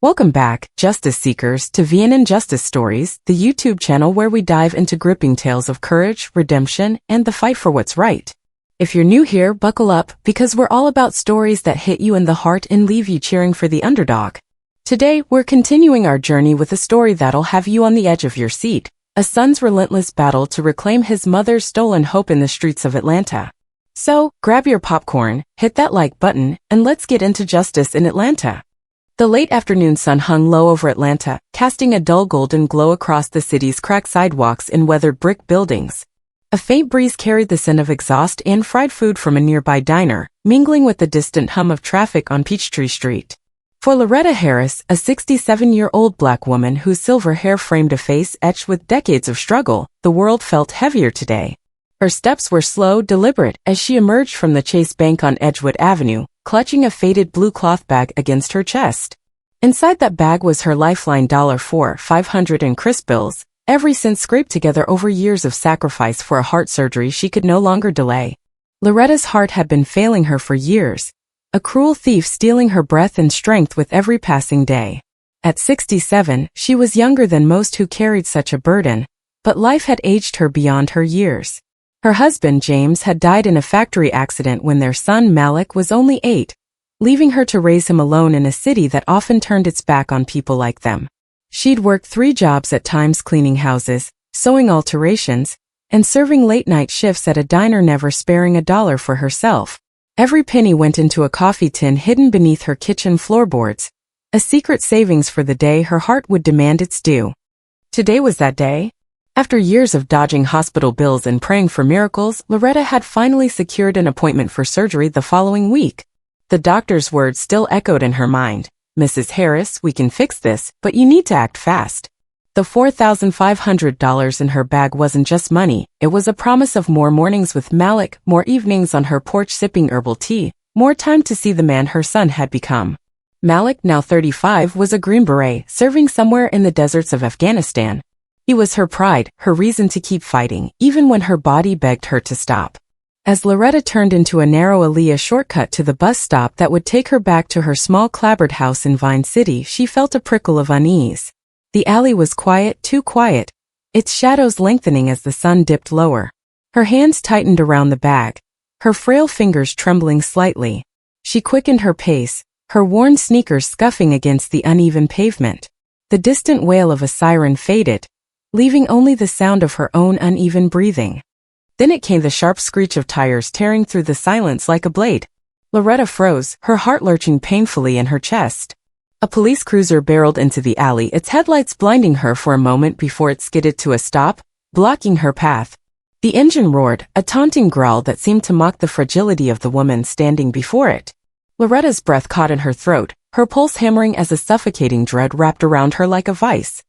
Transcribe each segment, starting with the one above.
Welcome back, Justice Seekers, to VNN Justice Stories, the YouTube channel where we dive into gripping tales of courage, redemption, and the fight for what's right. If you're new here, buckle up, because we're all about stories that hit you in the heart and leave you cheering for the underdog. Today, we're continuing our journey with a story that'll have you on the edge of your seat, a son's relentless battle to reclaim his mother's stolen hope in the streets of Atlanta. So, grab your popcorn, hit that like button, and let's get into justice in Atlanta. The late afternoon sun hung low over Atlanta, casting a dull golden glow across the city's cracked sidewalks and weathered brick buildings. A faint breeze carried the scent of exhaust and fried food from a nearby diner, mingling with the distant hum of traffic on Peachtree Street. For Loretta Harris, a 67-year-old black woman whose silver hair framed a face etched with decades of struggle, the world felt heavier today. Her steps were slow, deliberate, as she emerged from the Chase Bank on Edgewood Avenue, clutching a faded blue cloth bag against her chest. Inside that bag was her lifeline $500 in crisp bills, every cent scraped together over years of sacrifice for a heart surgery she could no longer delay. Loretta's heart had been failing her for years, a cruel thief stealing her breath and strength with every passing day. At 67, she was younger than most who carried such a burden, but life had aged her beyond her years. Her husband, James, had died in a factory accident when their son, Malik, was only 8, leaving her to raise him alone in a city that often turned its back on people like them. She'd worked 3 jobs at times, cleaning houses, sewing alterations, and serving late-night shifts at a diner, never sparing a dollar for herself. Every penny went into a coffee tin hidden beneath her kitchen floorboards, a secret savings for the day her heart would demand its due. Today was that day. After years of dodging hospital bills and praying for miracles, Loretta had finally secured an appointment for surgery the following week. The doctor's words still echoed in her mind. "Mrs. Harris, we can fix this, but you need to act fast." The $4,500 in her bag wasn't just money, it was a promise of more mornings with Malik, more evenings on her porch sipping herbal tea, more time to see the man her son had become. Malik, now 35, was a Green Beret, serving somewhere in the deserts of Afghanistan. He was her pride, her reason to keep fighting, even when her body begged her to stop. As Loretta turned into a narrow alley, a shortcut to the bus stop that would take her back to her small clapboard house in Vine City, she felt a prickle of unease. The alley was quiet, too quiet, its shadows lengthening as the sun dipped lower. Her hands tightened around the bag, her frail fingers trembling slightly. She quickened her pace, her worn sneakers scuffing against the uneven pavement. The distant wail of a siren faded, leaving only the sound of her own uneven breathing. Then it came, the sharp screech of tires tearing through the silence like a blade. Loretta froze, her heart lurching painfully in her chest. A police cruiser barreled into the alley, its headlights blinding her for a moment before it skidded to a stop, blocking her path. The engine roared, a taunting growl that seemed to mock the fragility of the woman standing before it. Loretta's breath caught in her throat, her pulse hammering as a suffocating dread wrapped around her like a vice.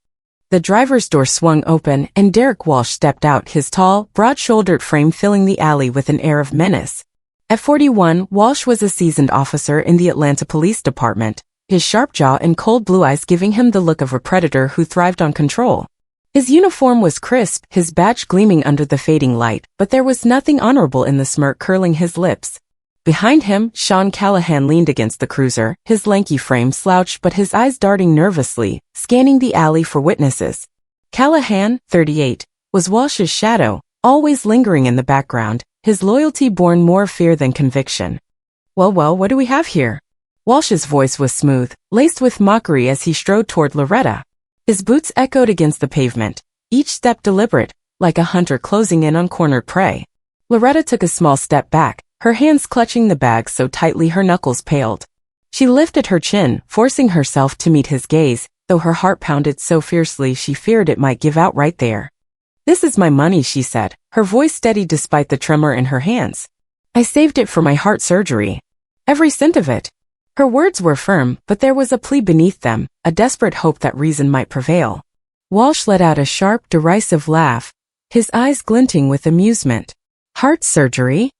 The driver's door swung open, and Derek Walsh stepped out, his tall, broad-shouldered frame filling the alley with an air of menace. At 41, Walsh was a seasoned officer in the Atlanta Police Department, his sharp jaw and cold blue eyes giving him the look of a predator who thrived on control. His uniform was crisp, his badge gleaming under the fading light, but there was nothing honorable in the smirk curling his lips. Behind him, Sean Callahan leaned against the cruiser, his lanky frame slouched but his eyes darting nervously, scanning the alley for witnesses. Callahan, 38, was Walsh's shadow, always lingering in the background, his loyalty born more fear than conviction. Well, what do we have here?" Walsh's voice was smooth, laced with mockery as he strode toward Loretta. His boots echoed against the pavement, each step deliberate, like a hunter closing in on cornered prey. Loretta took a small step back, her hands clutching the bag so tightly her knuckles paled. She lifted her chin, forcing herself to meet his gaze, though her heart pounded so fiercely she feared it might give out right there. "This is my money," she said, her voice steady despite the tremor in her hands. "I saved it for my heart surgery. Every cent of it." Her words were firm, but there was a plea beneath them, a desperate hope that reason might prevail. Walsh let out a sharp, derisive laugh, his eyes glinting with amusement. "Heart surgery?"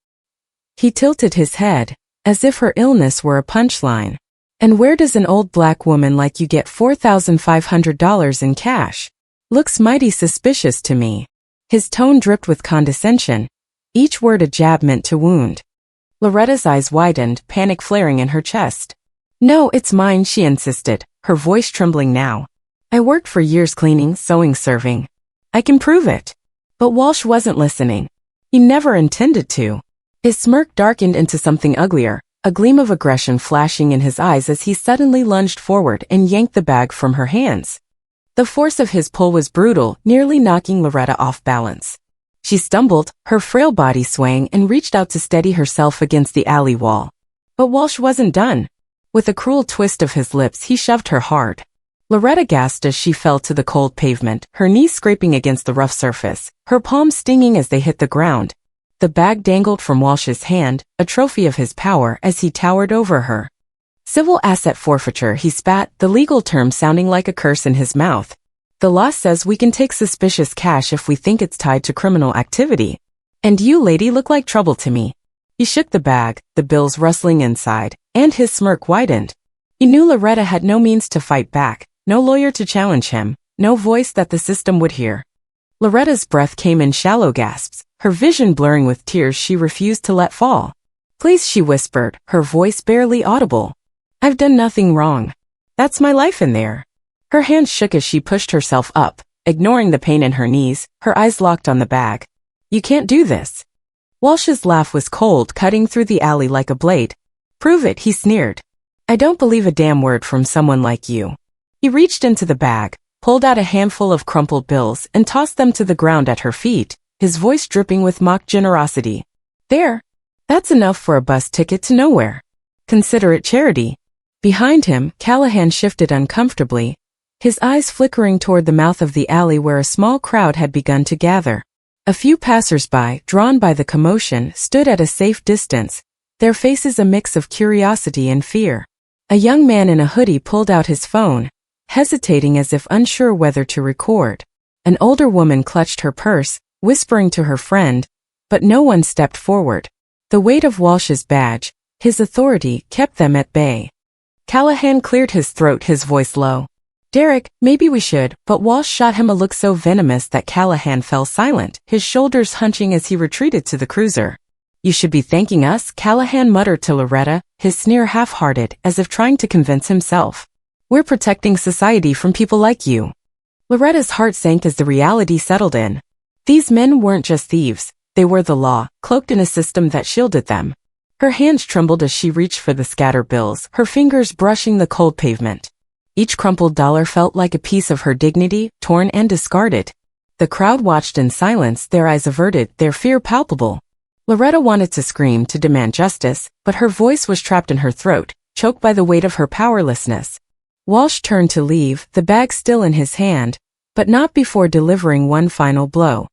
He tilted his head, as if her illness were a punchline. "And where does an old black woman like you get $4,500 in cash? Looks mighty suspicious to me." His tone dripped with condescension, each word a jab meant to wound. Loretta's eyes widened, panic flaring in her chest. No, it's mine, she insisted, her voice trembling now. I worked for years cleaning, sewing, serving. I can prove it. But Walsh wasn't listening. He never intended to. His smirk darkened into something uglier, a gleam of aggression flashing in his eyes as he suddenly lunged forward and yanked the bag from her hands. The force of his pull was brutal, nearly knocking Loretta off balance. She stumbled, her frail body swaying, and reached out to steady herself against the alley wall. But Walsh wasn't done. With a cruel twist of his lips, he shoved her hard. Loretta gasped as she fell to the cold pavement, her knees scraping against the rough surface, her palms stinging as they hit the ground. The bag dangled from Walsh's hand, a trophy of his power as he towered over her. Civil asset forfeiture, he spat, the legal term sounding like a curse in his mouth. The law says we can take suspicious cash if we think it's tied to criminal activity. And you, lady, look like trouble to me. He shook the bag, the bills rustling inside, and his smirk widened. He knew Loretta had no means to fight back, no lawyer to challenge him, no voice that the system would hear. Loretta's breath came in shallow gasps, her vision blurring with tears she refused to let fall. Please, she whispered, her voice barely audible. I've done nothing wrong. That's my life in there. Her hands shook as she pushed herself up, ignoring the pain in her knees, her eyes locked on the bag. You can't do this. Walsh's laugh was cold, cutting through the alley like a blade. Prove it, he sneered. I don't believe a damn word from someone like you. He reached into the bag, pulled out a handful of crumpled bills, and tossed them to the ground at her feet, his voice dripping with mock generosity. There. That's enough for a bus ticket to nowhere. Consider it charity. Behind him, Callahan shifted uncomfortably, his eyes flickering toward the mouth of the alley where a small crowd had begun to gather. A few passers-by, drawn by the commotion, stood at a safe distance, their faces a mix of curiosity and fear. A young man in a hoodie pulled out his phone, hesitating as if unsure whether to record. An older woman clutched her purse, whispering to her friend, but no one stepped forward. The weight of Walsh's badge, his authority, kept them at bay. Callahan cleared his throat, his voice low. Derek, maybe we should, but Walsh shot him a look so venomous that Callahan fell silent, his shoulders hunching as he retreated to the cruiser. You should be thanking us, Callahan muttered to Loretta, his sneer half-hearted, as if trying to convince himself. We're protecting society from people like you. Loretta's heart sank as the reality settled in. These men weren't just thieves, they were the law, cloaked in a system that shielded them. Her hands trembled as she reached for the scattered bills, her fingers brushing the cold pavement. Each crumpled dollar felt like a piece of her dignity, torn and discarded. The crowd watched in silence, their eyes averted, their fear palpable. Loretta wanted to scream, to demand justice, but her voice was trapped in her throat, choked by the weight of her powerlessness. Walsh turned to leave, the bag still in his hand, but not before delivering one final blow.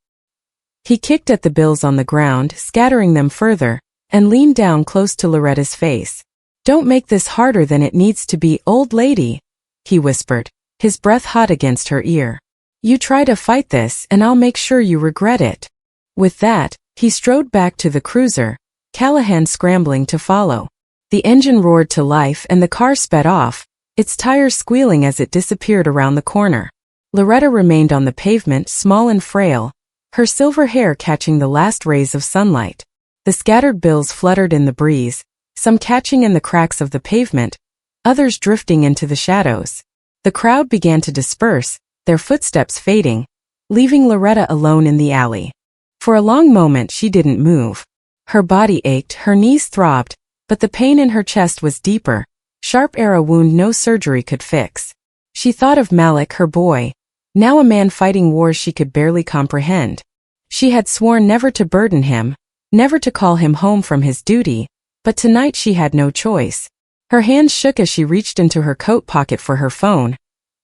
He kicked at the bills on the ground, scattering them further, and leaned down close to Loretta's face. Don't make this harder than it needs to be, old lady, he whispered, his breath hot against her ear. You try to fight this and I'll make sure you regret it. With that, he strode back to the cruiser, Callahan scrambling to follow. The engine roared to life and the car sped off, its tires squealing as it disappeared around the corner. Loretta remained on the pavement, small and frail, her silver hair catching the last rays of sunlight. The scattered bills fluttered in the breeze, some catching in the cracks of the pavement, others drifting into the shadows. The crowd began to disperse, their footsteps fading, leaving Loretta alone in the alley. For a long moment she didn't move. Her body ached, her knees throbbed, but the pain in her chest was deeper, sharp arrow wound no surgery could fix. She thought of Malik, her boy, now a man fighting wars she could barely comprehend. She had sworn never to burden him, never to call him home from his duty, but tonight she had no choice. Her hands shook as she reached into her coat pocket for her phone,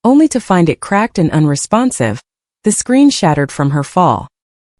only to find it cracked and unresponsive, the screen shattered from her fall.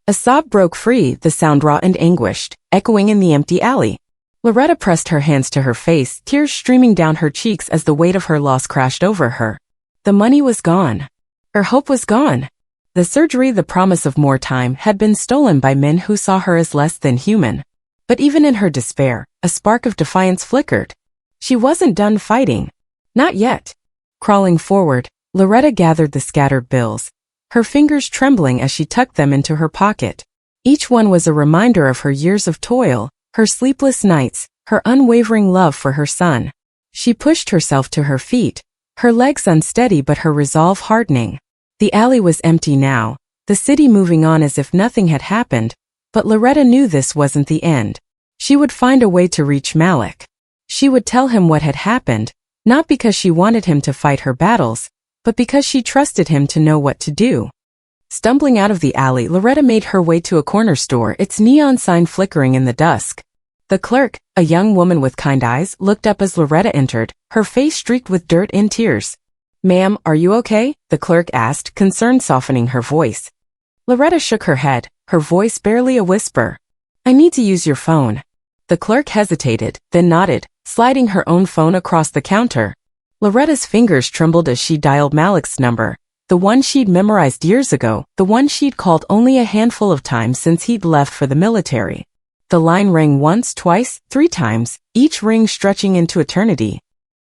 A sob broke free, the sound raw and anguished, echoing in the empty alley. Loretta pressed her hands to her face, tears streaming down her cheeks as the weight of her loss crashed over her. The money was gone. Her hope was gone. The surgery, the promise of more time, had been stolen by men who saw her as less than human. But even in her despair, a spark of defiance flickered. She wasn't done fighting. Not yet. Crawling forward, Loretta gathered the scattered bills, her fingers trembling as she tucked them into her pocket. Each one was a reminder of her years of toil, her sleepless nights, her unwavering love for her son. She pushed herself to her feet, her legs unsteady but her resolve hardening. The alley was empty now, the city moving on as if nothing had happened, but Loretta knew this wasn't the end. She would find a way to reach Malik. She would tell him what had happened, not because she wanted him to fight her battles, but because she trusted him to know what to do. Stumbling out of the alley, Loretta made her way to a corner store, its neon sign flickering in the dusk. The clerk, a young woman with kind eyes, looked up as Loretta entered, her face streaked with dirt and tears. "Ma'am, are you okay?" the clerk asked, concern softening her voice. Loretta shook her head, her voice barely a whisper. "I need to use your phone." The clerk hesitated, then nodded, sliding her own phone across the counter. Loretta's fingers trembled as she dialed Malik's number, the one she'd memorized years ago, the one she'd called only a handful of times since he'd left for the military. The line rang once, twice, 3 times, each ring stretching into eternity.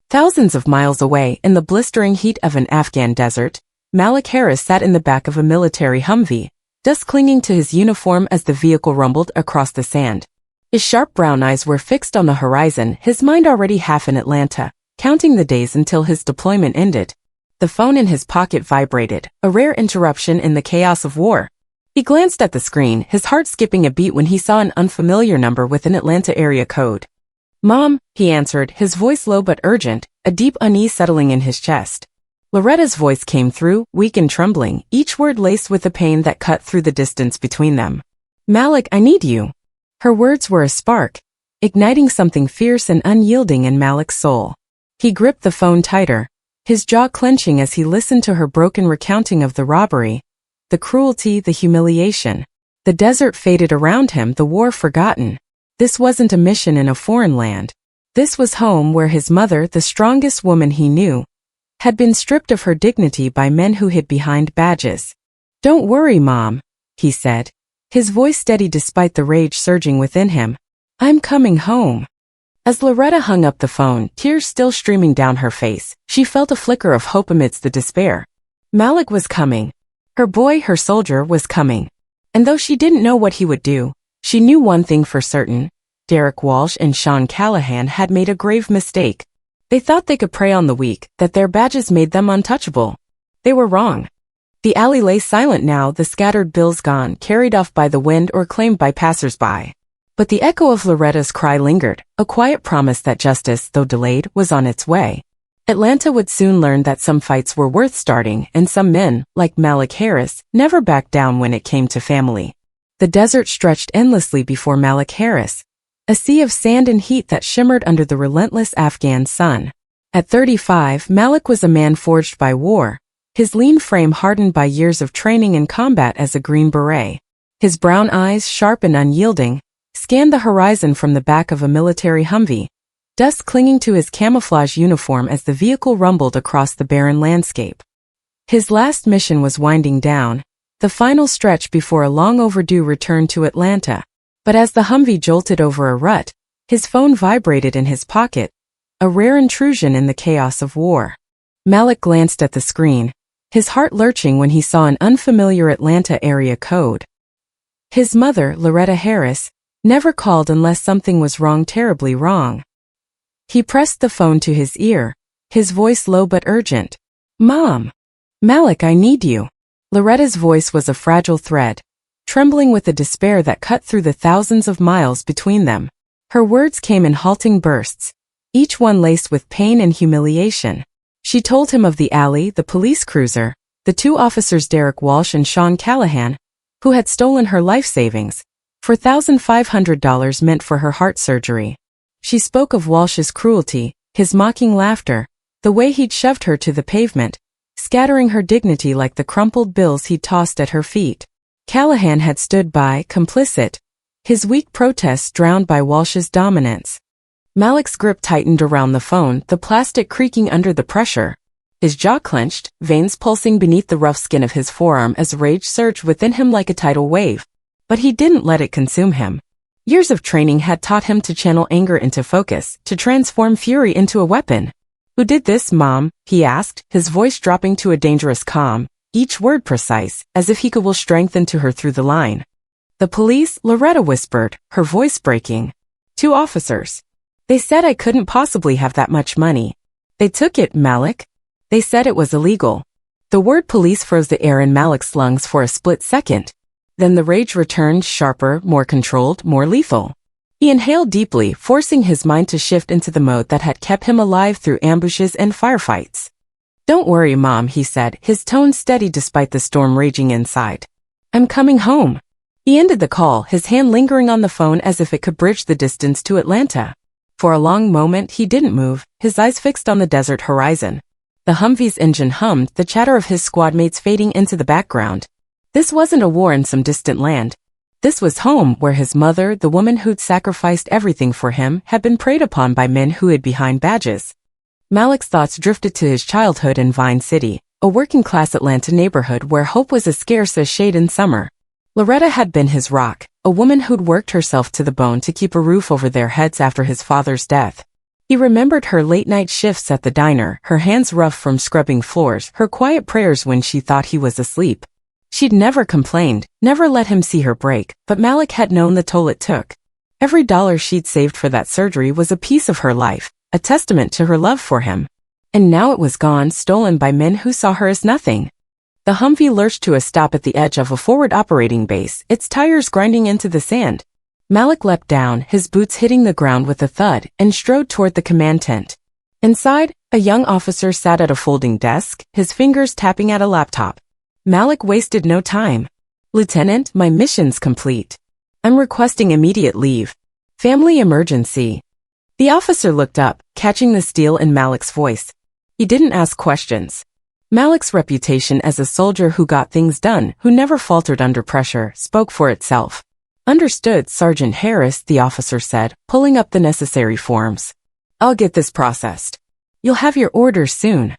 Thousands of miles away, in the blistering heat of an Afghan desert, Malik Harris sat in the back of a military Humvee, dust clinging to his uniform as the vehicle rumbled across the sand. His sharp brown eyes were fixed on the horizon, his mind already half in Atlanta, counting the days until his deployment ended. The phone in his pocket vibrated, a rare interruption in the chaos of war. He glanced at the screen, his heart skipping a beat when he saw an unfamiliar number with an Atlanta area code. "Mom," he answered, his voice low but urgent, a deep unease settling in his chest. Loretta's voice came through, weak and trembling, each word laced with the pain that cut through the distance between them. "Malik, I need you." Her words were a spark, igniting something fierce and unyielding in Malik's soul. He gripped the phone tighter, his jaw clenching as he listened to her broken recounting of the robbery, the cruelty, the humiliation. The desert faded around him, the war forgotten. This wasn't a mission in a foreign land. This was home where his mother, the strongest woman he knew, had been stripped of her dignity by men who hid behind badges. "Don't worry, Mom," he said, his voice steady despite the rage surging within him. "I'm coming home." As Loretta hung up the phone, tears still streaming down her face, she felt a flicker of hope amidst the despair. Malik was coming. Her boy, her soldier, was coming. And though she didn't know what he would do, she knew one thing for certain. Derek Walsh and Sean Callahan had made a grave mistake. They thought they could prey on the weak, that their badges made them untouchable. They were wrong. The alley lay silent now, the scattered bills gone, carried off by the wind or claimed by passers-by. But the echo of Loretta's cry lingered, a quiet promise that justice, though delayed, was on its way. Atlanta would soon learn that some fights were worth starting, and some men, like Malik Harris, never backed down when it came to family. The desert stretched endlessly before Malik Harris, a sea of sand and heat that shimmered under the relentless Afghan sun. At 35, Malik was a man forged by war, his lean frame hardened by years of training in combat as a Green Beret. His brown eyes, sharp and unyielding, scanned the horizon from the back of a military Humvee, dust clinging to his camouflage uniform as the vehicle rumbled across the barren landscape. His last mission was winding down, the final stretch before a long-overdue return to Atlanta. But as the Humvee jolted over a rut, his phone vibrated in his pocket, a rare intrusion in the chaos of war. Malik glanced at the screen, his heart lurching when he saw an unfamiliar Atlanta area code. His mother, Loretta Harris, never called unless something was wrong, terribly wrong. He pressed the phone to his ear, his voice low but urgent. "Mom! Malik, I need you." Loretta's voice was a fragile thread, trembling with a despair that cut through the thousands of miles between them. Her words came in halting bursts, each one laced with pain and humiliation. She told him of the alley, the police cruiser, the 2 officers Derek Walsh and Sean Callahan, who had stolen her life savings, $4,500 meant for her heart surgery. She spoke of Walsh's cruelty, his mocking laughter, the way he'd shoved her to the pavement, scattering her dignity like the crumpled bills he'd tossed at her feet. Callahan had stood by, complicit, his weak protests drowned by Walsh's dominance. Malik's grip tightened around the phone, the plastic creaking under the pressure. His jaw clenched, veins pulsing beneath the rough skin of his forearm as rage surged within him like a tidal wave. But he didn't let it consume him. Years of training had taught him to channel anger into focus, to transform fury into a weapon. "Who did this, Mom?" he asked, his voice dropping to a dangerous calm, each word precise, as if he could will strength into her through the line. "The police," Loretta whispered, her voice breaking. "2 officers. They said I couldn't possibly have that much money. They took it, Malik. They said it was illegal. The word police froze the air in Malik's lungs for a split second. Then the rage returned, sharper, more controlled, more lethal. He inhaled deeply, forcing his mind to shift into the mode that had kept him alive through ambushes and firefights. Don't worry, Mom, he said, his tone steady despite the storm raging inside. I'm coming home. He ended the call, his hand lingering on the phone as if it could bridge the distance to Atlanta. For a long moment he didn't move, his eyes fixed on the desert horizon. The Humvee's engine hummed, the chatter of his squad mates fading into the background. This wasn't a war in some distant land. This was home, where his mother, the woman who'd sacrificed everything for him, had been preyed upon by men who hid behind badges. Malik's thoughts drifted to his childhood in Vine City, a working-class Atlanta neighborhood where hope was as scarce as shade in summer. Loretta had been his rock, a woman who'd worked herself to the bone to keep a roof over their heads after his father's death. He remembered her late-night shifts at the diner, her hands rough from scrubbing floors, her quiet prayers when she thought he was asleep. She'd never complained, never let him see her break, but Malik had known the toll it took. Every dollar she'd saved for that surgery was a piece of her life, a testament to her love for him. And now it was gone, stolen by men who saw her as nothing. The Humvee lurched to a stop at the edge of a forward operating base, its tires grinding into the sand. Malik leapt down, his boots hitting the ground with a thud, and strode toward the command tent. Inside, a young officer sat at a folding desk, his fingers tapping at a laptop. Malik wasted no time. Lieutenant, my mission's complete. I'm requesting immediate leave. Family emergency. The officer looked up, catching the steel in Malik's voice. He didn't ask questions. Malik's reputation as a soldier who got things done, who never faltered under pressure, spoke for itself. Understood, Sergeant Harris, the officer said, pulling up the necessary forms. I'll get this processed. You'll have your orders soon.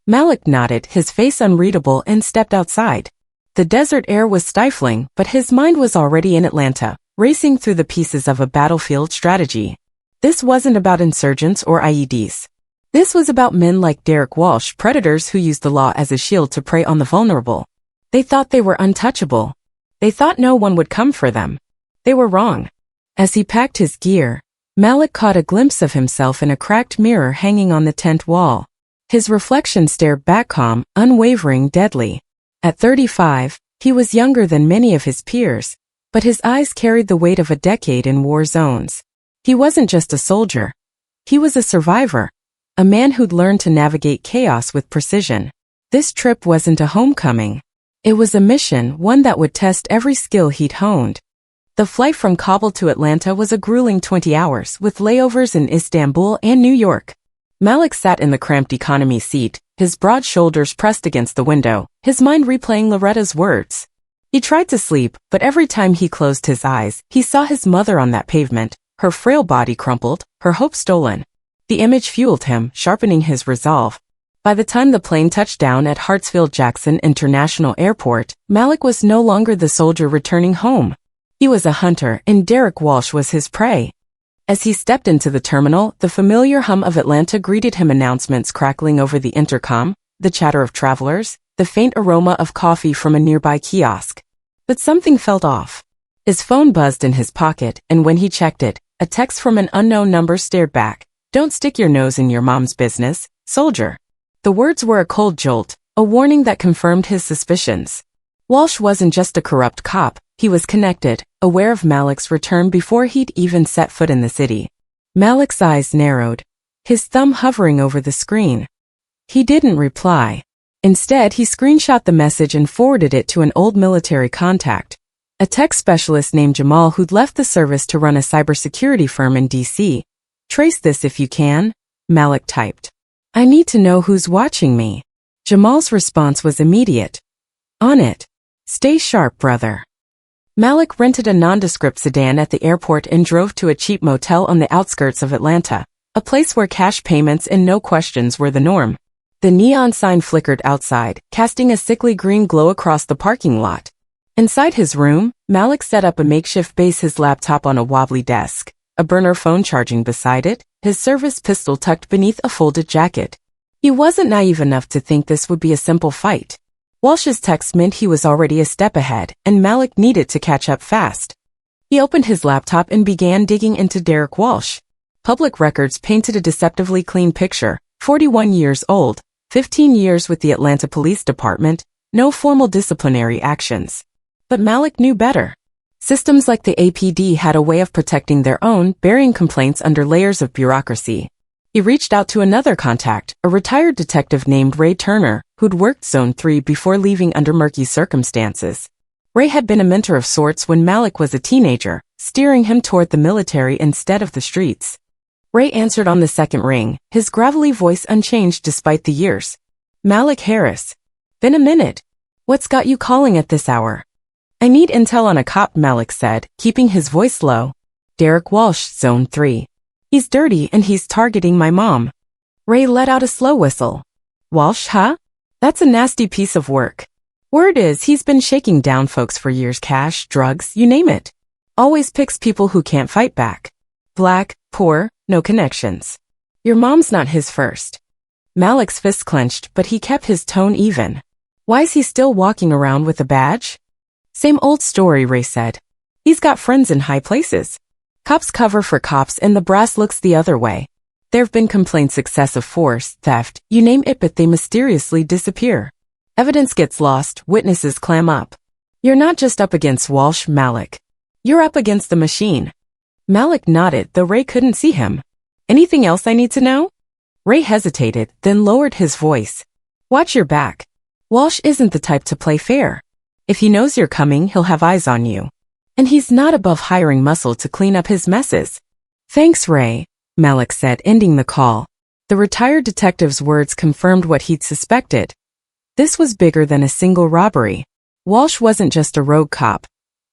Malik nodded, his face unreadable, and stepped outside. The desert air was stifling, but his mind was already in Atlanta, racing through the pieces of a battlefield strategy. This wasn't about insurgents or IEDs. This was about men like Derek Walsh, predators who used the law as a shield to prey on the vulnerable. They thought they were untouchable. They thought no one would come for them. They were wrong. As he packed his gear, Malik caught a glimpse of himself in a cracked mirror hanging on the tent wall. His reflection stared back calm, unwavering, deadly. At 35, he was younger than many of his peers, but his eyes carried the weight of a decade in war zones. He wasn't just a soldier. He was a survivor, a man who'd learned to navigate chaos with precision. This trip wasn't a homecoming. It was a mission, one that would test every skill he'd honed. The flight from Kabul to Atlanta was a grueling 20 hours, with layovers in Istanbul and New York. Malik sat in the cramped economy seat, his broad shoulders pressed against the window, his mind replaying Loretta's words. He tried to sleep, but every time he closed his eyes, he saw his mother on that pavement, her frail body crumpled, her hope stolen. The image fueled him, sharpening his resolve. By the time the plane touched down at Hartsfield-Jackson International Airport, Malik was no longer the soldier returning home. He was a hunter, and Derek Walsh was his prey. As he stepped into the terminal, the familiar hum of Atlanta greeted him, announcements crackling over the intercom, the chatter of travelers, the faint aroma of coffee from a nearby kiosk. But something felt off. His phone buzzed in his pocket, and when he checked it, a text from an unknown number stared back. Don't stick your nose in your mom's business, soldier. The words were a cold jolt, a warning that confirmed his suspicions. Walsh wasn't just a corrupt cop, he was connected, aware of Malik's return before he'd even set foot in the city. Malik's eyes narrowed, his thumb hovering over the screen. He didn't reply. Instead, he screenshot the message and forwarded it to an old military contact, a tech specialist named Jamal who'd left the service to run a cybersecurity firm in D.C. Trace this if you can, Malik typed. I need to know who's watching me. Jamal's response was immediate. On it. Stay sharp, brother. Malik rented a nondescript sedan at the airport and drove to a cheap motel on the outskirts of Atlanta, a place where cash payments and no questions were the norm. The neon sign flickered outside, casting a sickly green glow across the parking lot. Inside his room, Malik set up a makeshift base, his laptop on a wobbly desk, a burner phone charging beside it, his service pistol tucked beneath a folded jacket. He wasn't naive enough to think this would be a simple fight. Walsh's text meant he was already a step ahead, and Malik needed to catch up fast. He opened his laptop and began digging into Derek Walsh. Public records painted a deceptively clean picture: 41 years old, 15 years with the Atlanta Police Department, no formal disciplinary actions. But Malik knew better. Systems like the APD had a way of protecting their own, burying complaints under layers of bureaucracy. He reached out to another contact, a retired detective named Ray Turner, who'd worked Zone 3 before leaving under murky circumstances. Ray had been a mentor of sorts when Malik was a teenager, steering him toward the military instead of the streets. Ray answered on the second ring, his gravelly voice unchanged despite the years. "Malik Harris. Been a minute. What's got you calling at this hour?" "I need intel on a cop," Malik said, keeping his voice low. "Derek Walsh, Zone 3. He's dirty and he's targeting my mom." Ray let out a slow whistle. "Walsh, huh? That's a nasty piece of work. Word is he's been shaking down folks for years: cash, drugs, you name it. Always picks people who can't fight back. Black, poor, no connections. Your mom's not his first." Malik's fist clenched, but he kept his tone even. "Why's he still walking around with a badge?" "Same old story," Ray said. "He's got friends in high places. Cops cover for cops and the brass looks the other way. There've been complaints: excessive force, theft, you name it, but they mysteriously disappear. Evidence gets lost, witnesses clam up. You're not just up against Walsh, Malik. You're up against the machine." Malik nodded, though Ray couldn't see him. "Anything else I need to know?" Ray hesitated, then lowered his voice. "Watch your back. Walsh isn't the type to play fair. If he knows you're coming, he'll have eyes on you. And he's not above hiring muscle to clean up his messes." "Thanks, Ray," Malik said, ending the call. The retired detective's words confirmed what he'd suspected. This was bigger than a single robbery. Walsh wasn't just a rogue cop.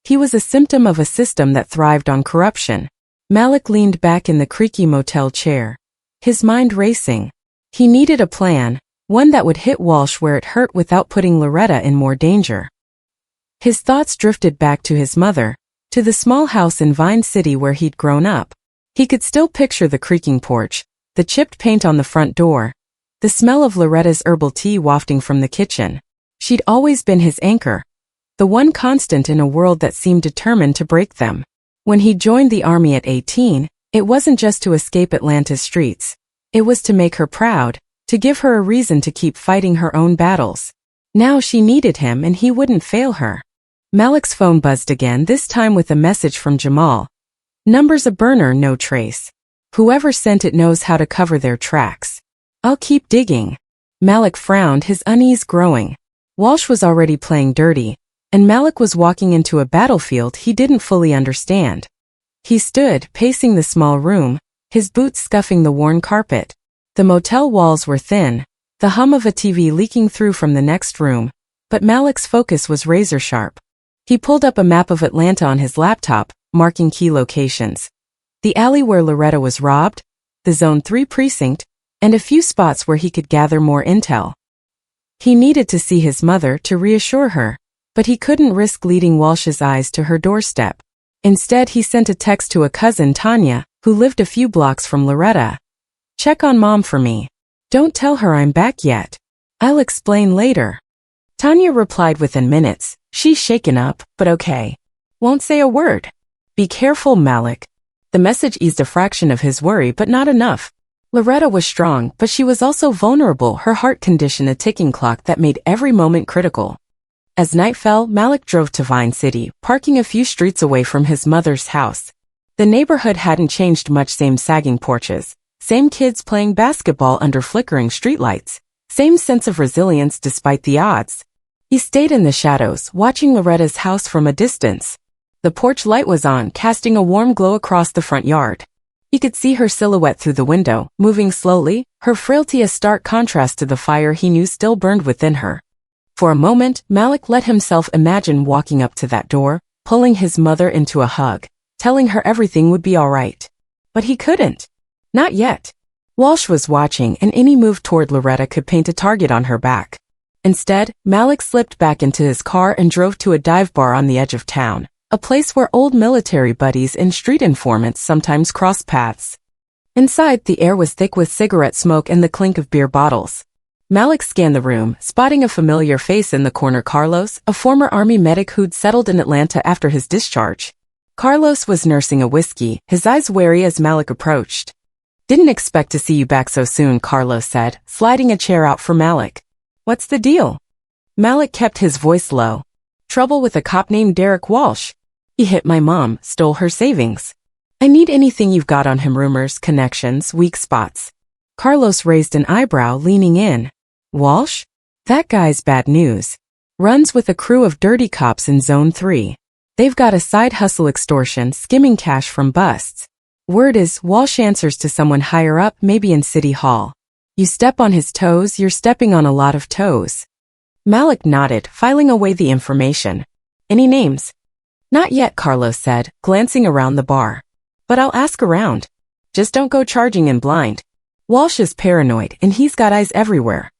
He was a symptom of a system that thrived on corruption. Malik leaned back in the creaky motel chair, his mind racing. He needed a plan, one that would hit Walsh where it hurt without putting Loretta in more danger. His thoughts drifted back to his mother, to the small house in Vine City where he'd grown up. He could still picture the creaking porch, the chipped paint on the front door, the smell of Loretta's herbal tea wafting from the kitchen. She'd always been his anchor, the one constant in a world that seemed determined to break them. When he joined the army at 18, it wasn't just to escape Atlanta's streets. It was to make her proud, to give her a reason to keep fighting her own battles. Now she needed him and he wouldn't fail her. Malik's phone buzzed again, this time with a message from Jamal. "Number's a burner, no trace. Whoever sent it knows how to cover their tracks. I'll keep digging." Malik frowned, his unease growing. Walsh was already playing dirty, and Malik was walking into a battlefield he didn't fully understand. He stood, pacing the small room, his boots scuffing the worn carpet. The motel walls were thin, the hum of a TV leaking through from the next room, but Malik's focus was razor-sharp. He pulled up a map of Atlanta on his laptop, marking key locations. The alley where Loretta was robbed, the Zone 3 precinct, and a few spots where he could gather more intel. He needed to see his mother to reassure her, but he couldn't risk leading Walsh's eyes to her doorstep. Instead, he sent a text to a cousin, Tanya, who lived a few blocks from Loretta. "Check on Mom for me. Don't tell her I'm back yet. I'll explain later." Tanya replied within minutes. "She's shaken up, but okay. Won't say a word. Be careful, Malik." The message eased a fraction of his worry, but not enough. Loretta was strong, but she was also vulnerable, her heart condition a ticking clock that made every moment critical. As night fell, Malik drove to Vine City, parking a few streets away from his mother's house. The neighborhood hadn't changed much: same sagging porches, same kids playing basketball under flickering streetlights, same sense of resilience despite the odds. He stayed in the shadows, watching Loretta's house from a distance. The porch light was on, casting a warm glow across the front yard. He could see her silhouette through the window, moving slowly, her frailty a stark contrast to the fire he knew still burned within her. For a moment, Malik let himself imagine walking up to that door, pulling his mother into a hug, telling her everything would be all right. But he couldn't. Not yet. Walsh was watching, and any move toward Loretta could paint a target on her back. Instead, Malik slipped back into his car and drove to a dive bar on the edge of town, a place where old military buddies and street informants sometimes crossed paths. Inside, the air was thick with cigarette smoke and the clink of beer bottles. Malik scanned the room, spotting a familiar face in the corner: Carlos, a former Army medic who'd settled in Atlanta after his discharge. Carlos was nursing a whiskey, his eyes wary as Malik approached. Didn't expect to see you back so soon, Carlos said, sliding a chair out for Malik. What's the deal? Malik kept his voice low. Trouble with a cop named Derek Walsh. He hit my mom, stole her savings. I need anything you've got on him, rumors, connections, weak spots. Carlos raised an eyebrow, leaning in. Walsh? That guy's bad news. Runs with a crew of dirty cops in Zone 3. They've got a side hustle extortion, skimming cash from busts. Word is, Walsh answers to someone higher up, maybe in City Hall. You step on his toes, you're stepping on a lot of toes. Malik nodded, filing away the information. Any names? Not yet, Carlos said, glancing around the bar. But I'll ask around. Just don't go charging in blind. Walsh is paranoid, and he's got eyes everywhere.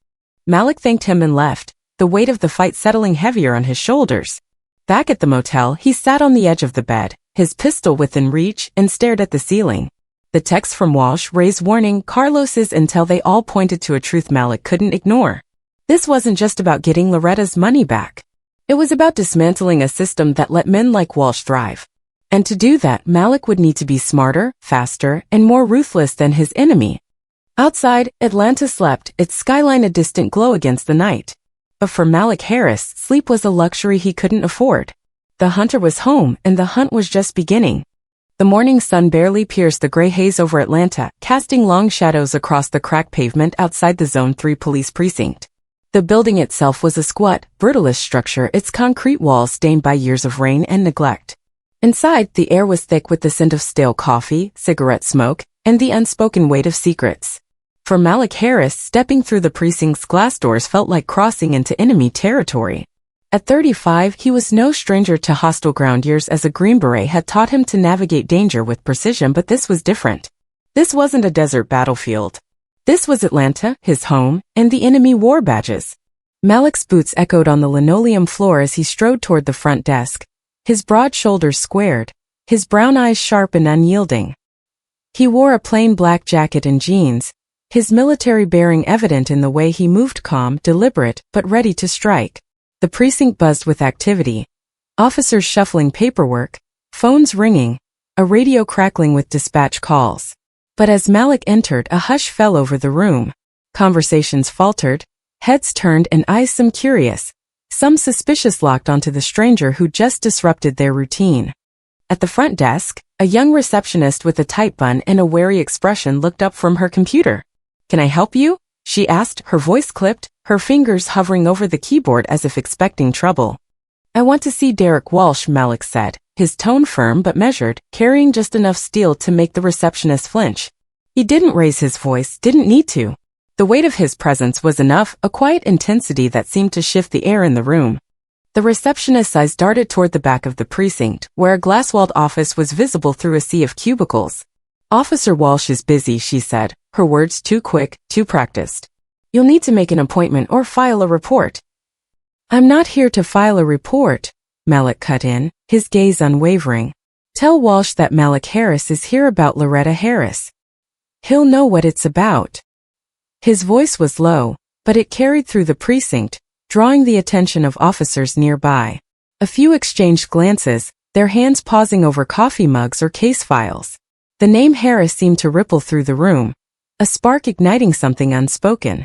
Malik thanked him and left, the weight of the fight settling heavier on his shoulders. Back at the motel, he sat on the edge of the bed, his pistol within reach, and stared at the ceiling. The text from Walsh raised warning Carlos's until they all pointed to a truth Malik couldn't ignore. This wasn't just about getting Loretta's money back. It was about dismantling a system that let men like Walsh thrive. And to do that, Malik would need to be smarter, faster, and more ruthless than his enemy. Outside, Atlanta slept, its skyline a distant glow against the night. But for Malik Harris, sleep was a luxury he couldn't afford. The hunter was home, and the hunt was just beginning. The morning sun barely pierced the gray haze over Atlanta, casting long shadows across the cracked pavement outside the Zone 3 police precinct. The building itself was a squat, brutalist structure, its concrete walls stained by years of rain and neglect. Inside, the air was thick with the scent of stale coffee, cigarette smoke, and the unspoken weight of secrets. For Malik Harris, stepping through the precinct's glass doors felt like crossing into enemy territory. At 35, he was no stranger to hostile ground. Years as a Green Beret had taught him to navigate danger with precision, but this was different. This wasn't a desert battlefield. This was Atlanta, his home, and the enemy war badges. Malik's boots echoed on the linoleum floor as he strode toward the front desk, his broad shoulders squared, his brown eyes sharp and unyielding. He wore a plain black jacket and jeans, his military bearing evident in the way he moved, calm, deliberate, but ready to strike. The precinct buzzed with activity. Officers shuffling paperwork, phones ringing, a radio crackling with dispatch calls. But as Malik entered, a hush fell over the room. Conversations faltered, heads turned and eyes some curious, some suspicious locked onto the stranger who just disrupted their routine. At the front desk, a young receptionist with a tight bun and a wary expression looked up from her computer. "Can I help you?" she asked, her voice clipped, her fingers hovering over the keyboard as if expecting trouble. "I want to see Derek Walsh," Malik said, his tone firm but measured, carrying just enough steel to make the receptionist flinch. He didn't raise his voice, didn't need to. The weight of his presence was enough, a quiet intensity that seemed to shift the air in the room. The receptionist's eyes darted toward the back of the precinct, where a glass-walled office was visible through a sea of cubicles. "Officer Walsh is busy," she said, her words too quick, too practiced. "You'll need to make an appointment or file a report." "I'm not here to file a report," Malik cut in, his gaze unwavering. "Tell Walsh that Malik Harris is here about Loretta Harris. He'll know what it's about." His voice was low, but it carried through the precinct, drawing the attention of officers nearby. A few exchanged glances, their hands pausing over coffee mugs or case files. The name Harris seemed to ripple through the room, a spark igniting something unspoken.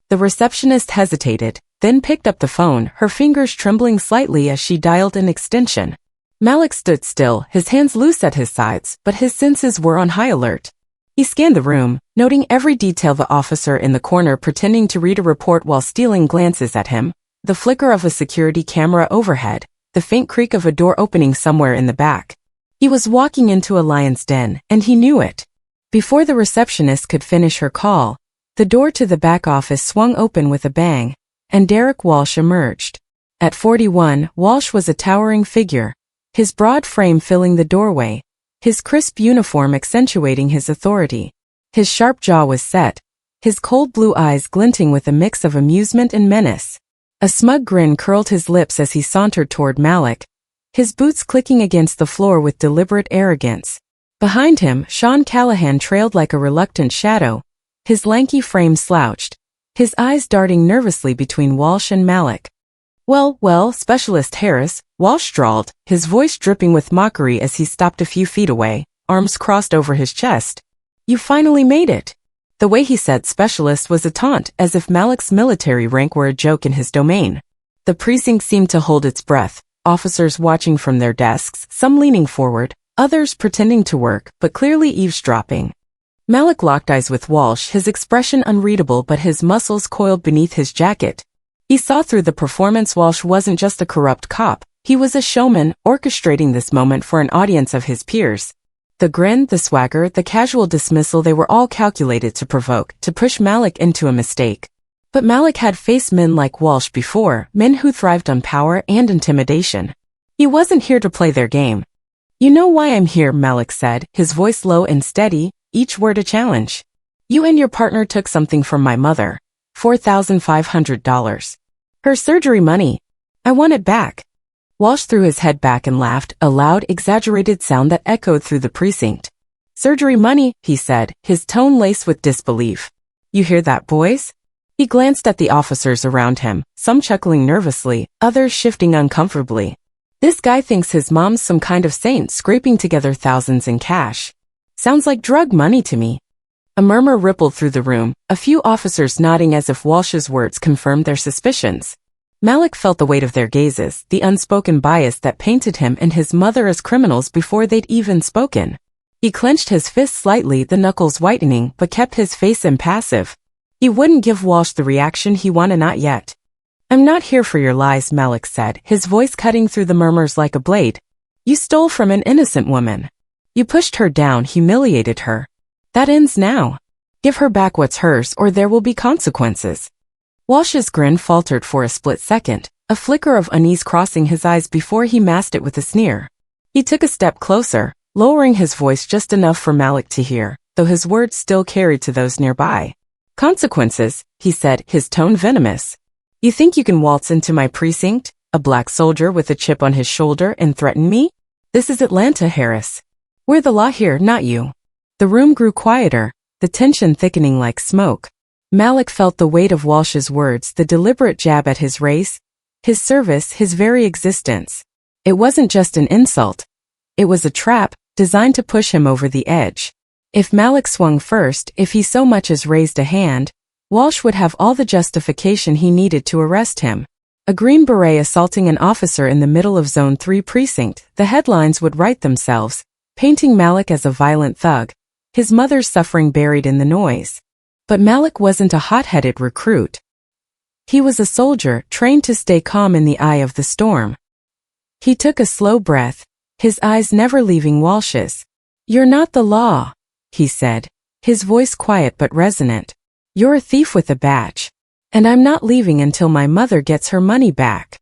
The receptionist hesitated, then picked up the phone, her fingers trembling slightly as she dialed an extension. Malik stood still, his hands loose at his sides, but his senses were on high alert. He scanned the room, noting every detail: the officer in the corner pretending to read a report while stealing glances at him, the flicker of a security camera overhead, the faint creak of a door opening somewhere in the back. He was walking into a lion's den, and he knew it. Before the receptionist could finish her call, the door to the back office swung open with a bang, and Derek Walsh emerged. At 41, Walsh was a towering figure, his broad frame filling the doorway, his crisp uniform accentuating his authority. His sharp jaw was set, his cold blue eyes glinting with a mix of amusement and menace. A smug grin curled his lips as he sauntered toward Malik, his boots clicking against the floor with deliberate arrogance. Behind him, Sean Callahan trailed like a reluctant shadow, his lanky frame slouched, his eyes darting nervously between Walsh and Malik. Well, Specialist Harris," Walsh drawled, his voice dripping with mockery as he stopped a few feet away, arms crossed over his chest. You finally made it. The way he said specialist was a taunt, as if Malik's military rank were a joke in his domain. The precinct seemed to hold its breath, officers watching from their desks, some leaning forward, others pretending to work, but clearly eavesdropping. Malik locked eyes with Walsh, his expression unreadable but his muscles coiled beneath his jacket. He saw through the performance. Walsh wasn't just a corrupt cop, he was a showman, orchestrating this moment for an audience of his peers. The grin, the swagger, the casual dismissal, they were all calculated to provoke, to push Malik into a mistake. But Malik had faced men like Walsh before, men who thrived on power and intimidation. He wasn't here to play their game. You know why I'm here, Malik said, his voice low and steady, each word a challenge. You and your partner took something from my mother. $4,500. Her surgery money. I want it back. Walsh threw his head back and laughed, a loud, exaggerated sound that echoed through the precinct. Surgery money, he said, his tone laced with disbelief. You hear that, boys? He glanced at the officers around him, some chuckling nervously, others shifting uncomfortably. This guy thinks his mom's some kind of saint, scraping together thousands in cash. Sounds like drug money to me. A murmur rippled through the room, a few officers nodding as if Walsh's words confirmed their suspicions. Malik felt the weight of their gazes, the unspoken bias that painted him and his mother as criminals before they'd even spoken. He clenched his fist slightly, the knuckles whitening, but kept his face impassive. He wouldn't give Walsh the reaction he wanted, not yet. I'm not here for your lies, Malik said, his voice cutting through the murmurs like a blade. You stole from an innocent woman. You pushed her down, humiliated her. That ends now. Give her back what's hers or there will be consequences. Walsh's grin faltered for a split second, a flicker of unease crossing his eyes before he masked it with a sneer. He took a step closer, lowering his voice just enough for Malik to hear, though his words still carried to those nearby. Consequences, he said, his tone venomous. You think you can waltz into my precinct, a black soldier with a chip on his shoulder, and threaten me? This is Atlanta, Harris. We're the law here, not you. The room grew quieter, the tension thickening like smoke. Malik felt the weight of Walsh's words, the deliberate jab at his race, his service, his very existence. It wasn't just an insult. It was a trap, designed to push him over the edge. If Malik swung first, if he so much as raised a hand, Walsh would have all the justification he needed to arrest him. A Green Beret assaulting an officer in the middle of Zone 3 precinct, the headlines would write themselves, painting Malik as a violent thug, his mother's suffering buried in the noise. But Malik wasn't a hot-headed recruit. He was a soldier, trained to stay calm in the eye of the storm. He took a slow breath, his eyes never leaving Walsh's. You're not the law, he said, his voice quiet but resonant. You're a thief with a badge. And I'm not leaving until my mother gets her money back.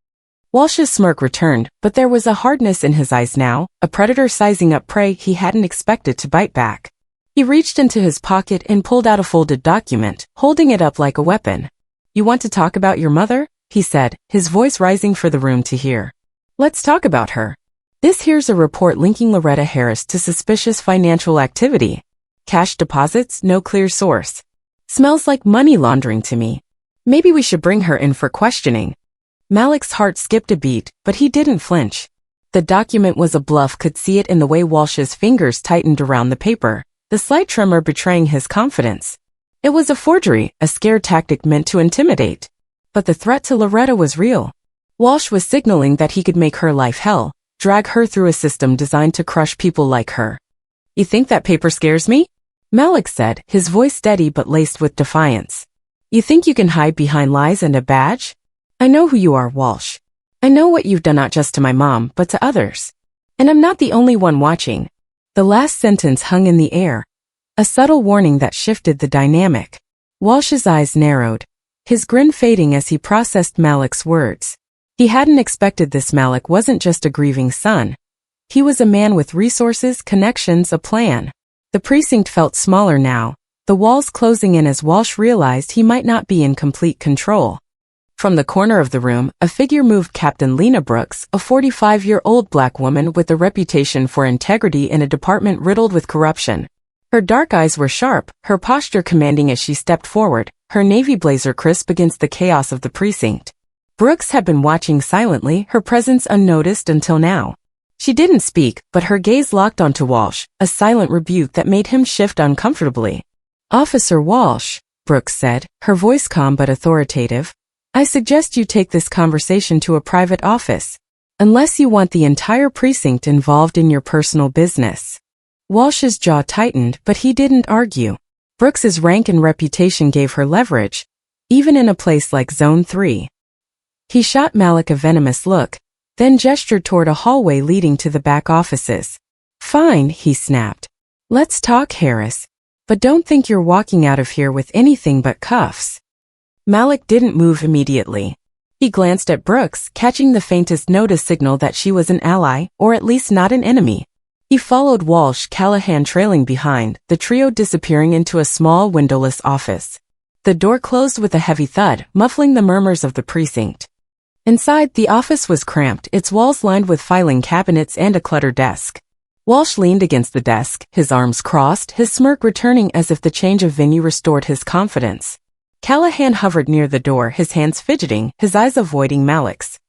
Walsh's smirk returned, but there was a hardness in his eyes now, a predator sizing up prey he hadn't expected to bite back. He reached into his pocket and pulled out a folded document, holding it up like a weapon. You want to talk about your mother? He said, his voice rising for the room to hear. Let's talk about her. This here's a report linking Loretta Harris to suspicious financial activity. Cash deposits, no clear source. Smells like money laundering to me. Maybe we should bring her in for questioning. Malik's heart skipped a beat, but he didn't flinch. The document was a bluff, could see it in the way Walsh's fingers tightened around the paper, the slight tremor betraying his confidence. It was a forgery, a scare tactic meant to intimidate. But the threat to Loretta was real. Walsh was signaling that he could make her life hell, drag her through a system designed to crush people like her. You think that paper scares me? Malik said, his voice steady but laced with defiance. You think you can hide behind lies and a badge? I know who you are, Walsh. I know what you've done not just to my mom, but to others. And I'm not the only one watching. The last sentence hung in the air, a subtle warning that shifted the dynamic. Walsh's eyes narrowed, his grin fading as he processed Malik's words. He hadn't expected this. Malik wasn't just a grieving son. He was a man with resources, connections, a plan. The precinct felt smaller now, the walls closing in as Walsh realized he might not be in complete control. From the corner of the room, a figure moved. Captain Lena Brooks, a 45-year-old black woman with a reputation for integrity in a department riddled with corruption. Her dark eyes were sharp, her posture commanding as she stepped forward, her navy blazer crisp against the chaos of the precinct. Brooks had been watching silently, her presence unnoticed until now. She didn't speak, but her gaze locked onto Walsh, a silent rebuke that made him shift uncomfortably. "Officer Walsh," Brooks said, her voice calm but authoritative, "I suggest you take this conversation to a private office, unless you want the entire precinct involved in your personal business." Walsh's jaw tightened, but he didn't argue. Brooks's rank and reputation gave her leverage, even in a place like Zone 3. He shot Malik a venomous look, then gestured toward a hallway leading to the back offices. "Fine," he snapped. "Let's talk, Harris. But don't think you're walking out of here with anything but cuffs." Malik didn't move immediately. He glanced at Brooks, catching the faintest notice signal that she was an ally, or at least not an enemy. He followed Walsh, Callahan trailing behind, the trio disappearing into a small windowless office. The door closed with a heavy thud, muffling the murmurs of the precinct. Inside, the office was cramped, its walls lined with filing cabinets and a cluttered desk. Walsh leaned against the desk, his arms crossed, his smirk returning as if the change of venue restored his confidence. Callahan hovered near the door, his hands fidgeting, his eyes avoiding Malik's.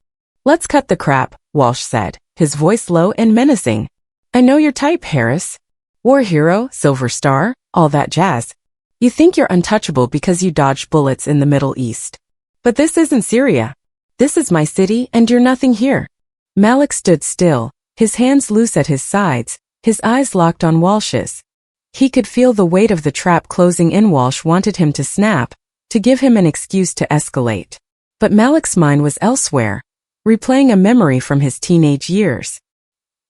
"Let's cut the crap," Walsh said, his voice low and menacing. "I know your type, Harris. War hero, silver star, all that jazz. You think you're untouchable because you dodged bullets in the Middle East. But this isn't Syria. This is my city, and you're nothing here." Malik stood still, his hands loose at his sides, his eyes locked on Walsh's. He could feel the weight of the trap closing in. Walsh wanted him to snap, to give him an excuse to escalate. But Malik's mind was elsewhere, replaying a memory from his teenage years.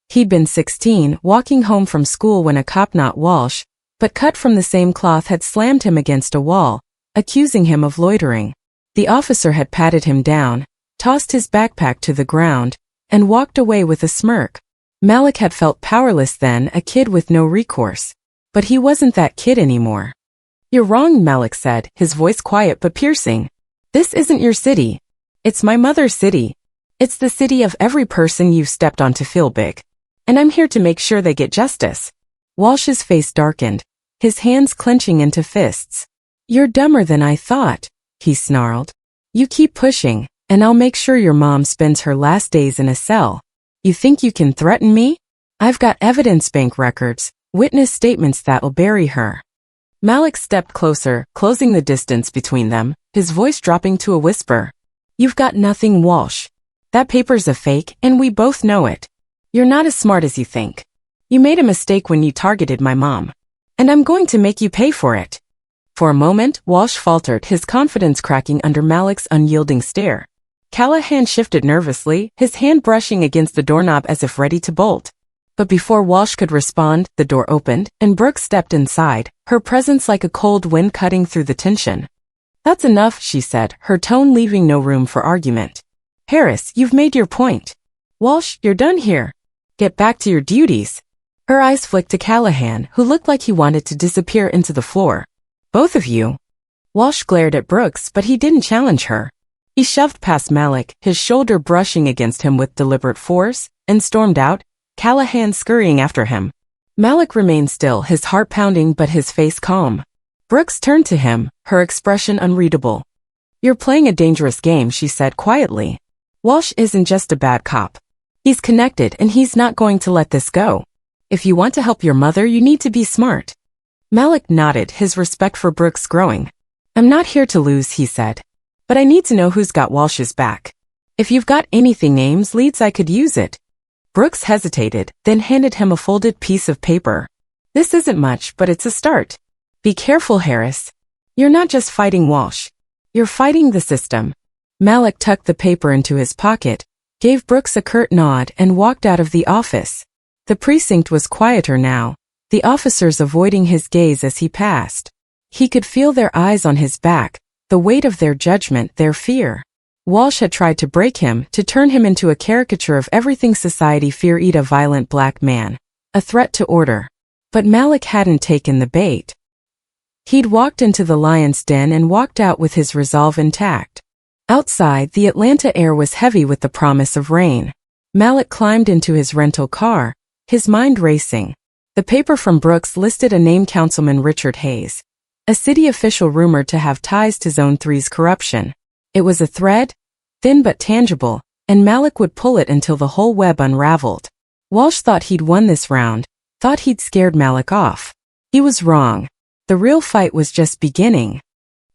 He'd been 16, walking home from school when a cop, not Walsh, but cut from the same cloth, had slammed him against a wall, accusing him of loitering. The officer had patted him down, tossed his backpack to the ground, and walked away with a smirk. Malik had felt powerless then, a kid with no recourse. But he wasn't that kid anymore. "You're wrong," Malik said, his voice quiet but piercing. "This isn't your city. It's my mother's city. It's the city of every person you've stepped on to feel big. And I'm here to make sure they get justice." Walsh's face darkened, his hands clenching into fists. "You're dumber than I thought," he snarled. "You keep pushing, and I'll make sure your mom spends her last days in a cell. You think you can threaten me? I've got evidence, bank records, witness statements that'll bury her." Malik stepped closer, closing the distance between them, his voice dropping to a whisper. "You've got nothing, Walsh. That paper's a fake, and we both know it. You're not as smart as you think. You made a mistake when you targeted my mom. And I'm going to make you pay for it." For a moment, Walsh faltered, his confidence cracking under Malik's unyielding stare. Callahan shifted nervously, his hand brushing against the doorknob as if ready to bolt. But before Walsh could respond, the door opened, and Brooks stepped inside, her presence like a cold wind cutting through the tension. "That's enough," she said, her tone leaving no room for argument. "Harris, you've made your point. Walsh, you're done here. Get back to your duties." Her eyes flicked to Callahan, who looked like he wanted to disappear into the floor. "Both of you." Walsh glared at Brooks, but he didn't challenge her. He shoved past Malik, his shoulder brushing against him with deliberate force, and stormed out, Callahan scurrying after him. Malik remained still, his heart pounding but his face calm. Brooks turned to him, her expression unreadable. "You're playing a dangerous game," she said quietly. "Walsh isn't just a bad cop. He's connected, and he's not going to let this go. If you want to help your mother, you need to be smart." Malik nodded, his respect for Brooks growing. "I'm not here to lose," he said. "But I need to know who's got Walsh's back. If you've got anything, names, leads, I could use it." Brooks hesitated, then handed him a folded piece of paper. "This isn't much, but it's a start. Be careful, Harris. You're not just fighting Walsh. You're fighting the system." Malik tucked the paper into his pocket, gave Brooks a curt nod, and walked out of the office. The precinct was quieter now, the officers avoiding his gaze as he passed. He could feel their eyes on his back, the weight of their judgment, their fear. Walsh had tried to break him, to turn him into a caricature of everything society feared, a violent black man, a threat to order. But Malik hadn't taken the bait. He'd walked into the lion's den and walked out with his resolve intact. Outside, the Atlanta air was heavy with the promise of rain. Malik climbed into his rental car, his mind racing. The paper from Brooks listed a name, Councilman Richard Hayes, a city official rumored to have ties to Zone 3's corruption. It was a thread, thin but tangible, and Malik would pull it until the whole web unraveled. Walsh thought he'd won this round, thought he'd scared Malik off. He was wrong. The real fight was just beginning.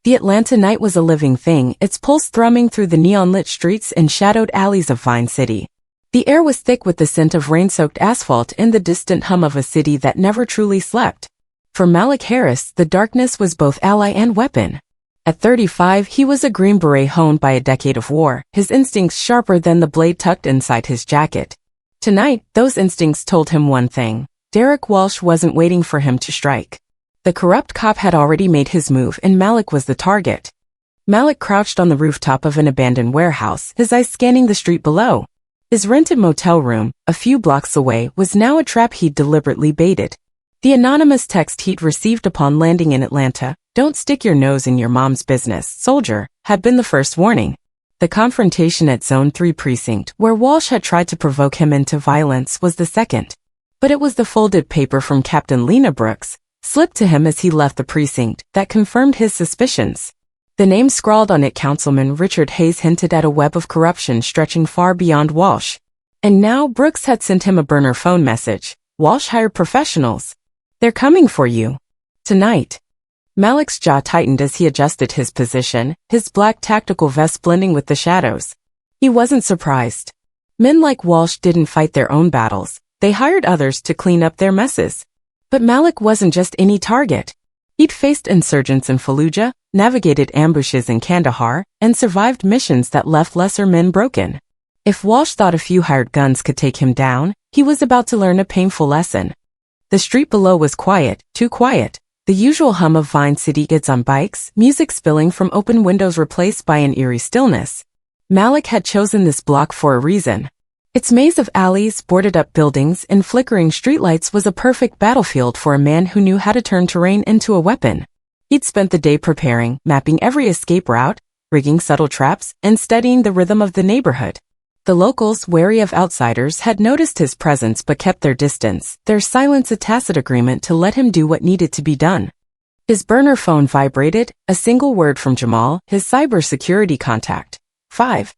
The Atlanta night was a living thing, its pulse thrumming through the neon-lit streets and shadowed alleys of Vine City. The air was thick with the scent of rain-soaked asphalt and the distant hum of a city that never truly slept. For Malik Harris, the darkness was both ally and weapon. At 35, he was a Green Beret honed by a decade of war, his instincts sharper than the blade tucked inside his jacket. Tonight, those instincts told him one thing. Derek Walsh wasn't waiting for him to strike. The corrupt cop had already made his move and Malik was the target. Malik crouched on the rooftop of an abandoned warehouse, his eyes scanning the street below. His rented motel room, a few blocks away, was now a trap he'd deliberately baited. The anonymous text he'd received upon landing in Atlanta, "Don't stick your nose in your mom's business, soldier," had been the first warning. The confrontation at Zone 3 precinct, where Walsh had tried to provoke him into violence, was the second. But it was the folded paper from Captain Lena Brooks, slipped to him as he left the precinct, that confirmed his suspicions. The name scrawled on it, Councilman Richard Hayes, hinted at a web of corruption stretching far beyond Walsh. And now Brooks had sent him a burner phone message. Walsh hired professionals. "They're coming for you. Tonight." Malik's jaw tightened as he adjusted his position, his black tactical vest blending with the shadows. He wasn't surprised. Men like Walsh didn't fight their own battles. They hired others to clean up their messes. But Malik wasn't just any target. He'd faced insurgents in Fallujah, navigated ambushes in Kandahar, and survived missions that left lesser men broken. If Walsh thought a few hired guns could take him down, he was about to learn a painful lesson. The street below was quiet, too quiet. The usual hum of Vine City kids on bikes, music spilling from open windows replaced by an eerie stillness. Malik had chosen this block for a reason. Its maze of alleys, boarded-up buildings, and flickering streetlights was a perfect battlefield for a man who knew how to turn terrain into a weapon. He'd spent the day preparing, mapping every escape route, rigging subtle traps, and studying the rhythm of the neighborhood. The locals, wary of outsiders, had noticed his presence but kept their distance, their silence a tacit agreement to let him do what needed to be done. His burner phone vibrated, a single word from Jamal, his cybersecurity contact. Five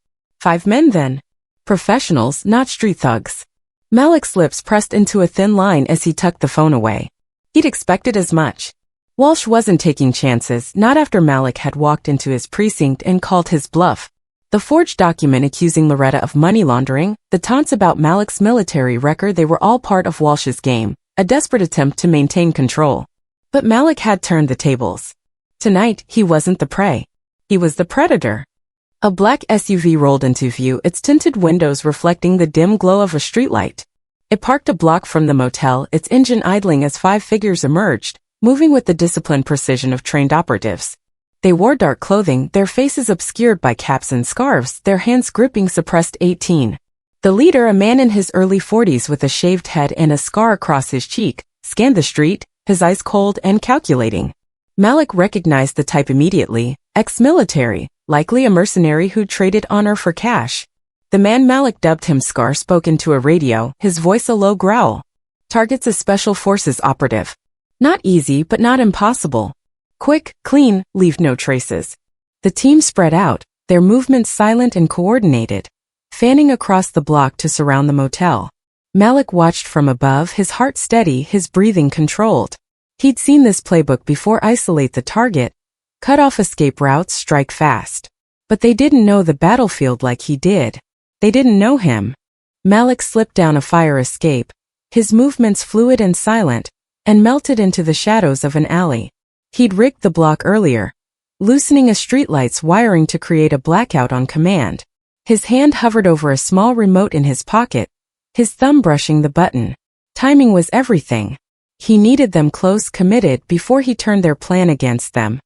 men then. Professionals, not street thugs. Malik's lips pressed into a thin line as he tucked the phone away. He'd expected as much. Walsh wasn't taking chances, not after Malik had walked into his precinct and called his bluff. The forged document accusing Loretta of money laundering, the taunts about Malik's military record, they were all part of Walsh's game, a desperate attempt to maintain control. But Malik had turned the tables. Tonight, he wasn't the prey. He was the predator. A black SUV rolled into view, its tinted windows reflecting the dim glow of a streetlight. It parked a block from the motel, its engine idling as 5 figures emerged, moving with the disciplined precision of trained operatives. They wore dark clothing, their faces obscured by caps and scarves, their hands gripping suppressed 18. The leader, a man in his early 40s with a shaved head and a scar across his cheek, scanned the street, his eyes cold and calculating. Malik recognized the type immediately, ex-military, likely a mercenary who traded honor for cash. The man Malik dubbed him Scar spoke into a radio, his voice a low growl. "Target's a special forces operative. Not easy, but not impossible. Quick, clean, leave no traces." The team spread out, their movements silent and coordinated, fanning across the block to surround the motel. Malik watched from above, his heart steady, his breathing controlled. He'd seen this playbook before: isolate the target, cut off escape routes, strike fast. But they didn't know the battlefield like he did. They didn't know him. Malik slipped down a fire escape, his movements fluid and silent, and melted into the shadows of an alley. He'd rigged the block earlier, loosening a streetlight's wiring to create a blackout on command. His hand hovered over a small remote in his pocket, his thumb brushing the button. Timing was everything. He needed them close, committed, before he turned their plan against them.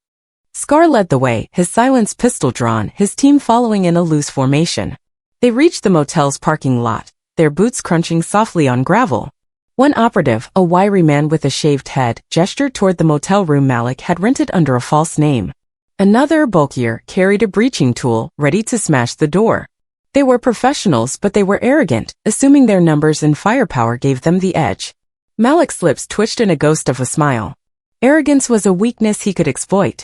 Scar led the way, his silenced pistol drawn, his team following in a loose formation. They reached the motel's parking lot, their boots crunching softly on gravel. One operative, a wiry man with a shaved head, gestured toward the motel room Malik had rented under a false name. Another, bulkier, carried a breaching tool, ready to smash the door. They were professionals, but they were arrogant, assuming their numbers and firepower gave them the edge. Malik's lips twitched in a ghost of a smile. Arrogance was a weakness he could exploit.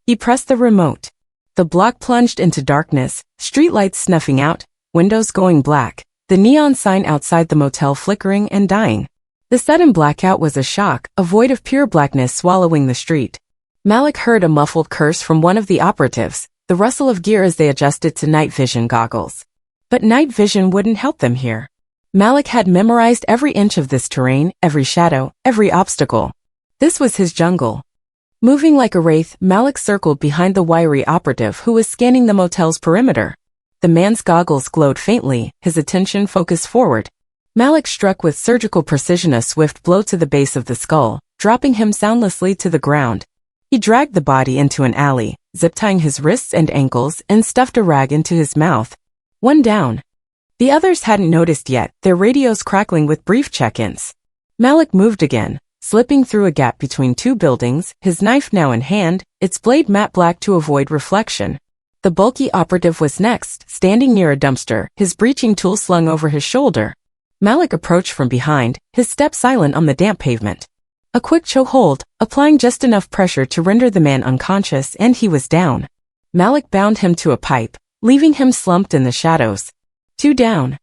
He pressed the remote. The block plunged into darkness, streetlights snuffing out, windows going black. the neon sign outside the motel flickering and dying. The sudden blackout was a shock, a void of pure blackness swallowing the street. Malik heard a muffled curse from one of the operatives, the rustle of gear as they adjusted to night vision goggles. But night vision wouldn't help them here. Malik had memorized every inch of this terrain, every shadow, every obstacle. This was his jungle. Moving like a wraith, Malik circled behind the wiry operative who was scanning the motel's perimeter. The man's goggles glowed faintly, his attention focused forward. Malik struck with surgical precision a swift blow to the base of the skull, dropping him soundlessly to the ground. He dragged the body into an alley, zip-tying his wrists and ankles, and stuffed a rag into his mouth. One down. The others hadn't noticed yet, their radios crackling with brief check-ins. Malik moved again, slipping through a gap between two buildings, his knife now in hand, its blade matte black to avoid reflection. The bulky operative was next, standing near a dumpster, his breaching tool slung over his shoulder. Malik approached from behind, his step silent on the damp pavement. A quick chokehold, applying just enough pressure to render the man unconscious, and he was down. Malik bound him to a pipe, leaving him slumped in the shadows. 2 down.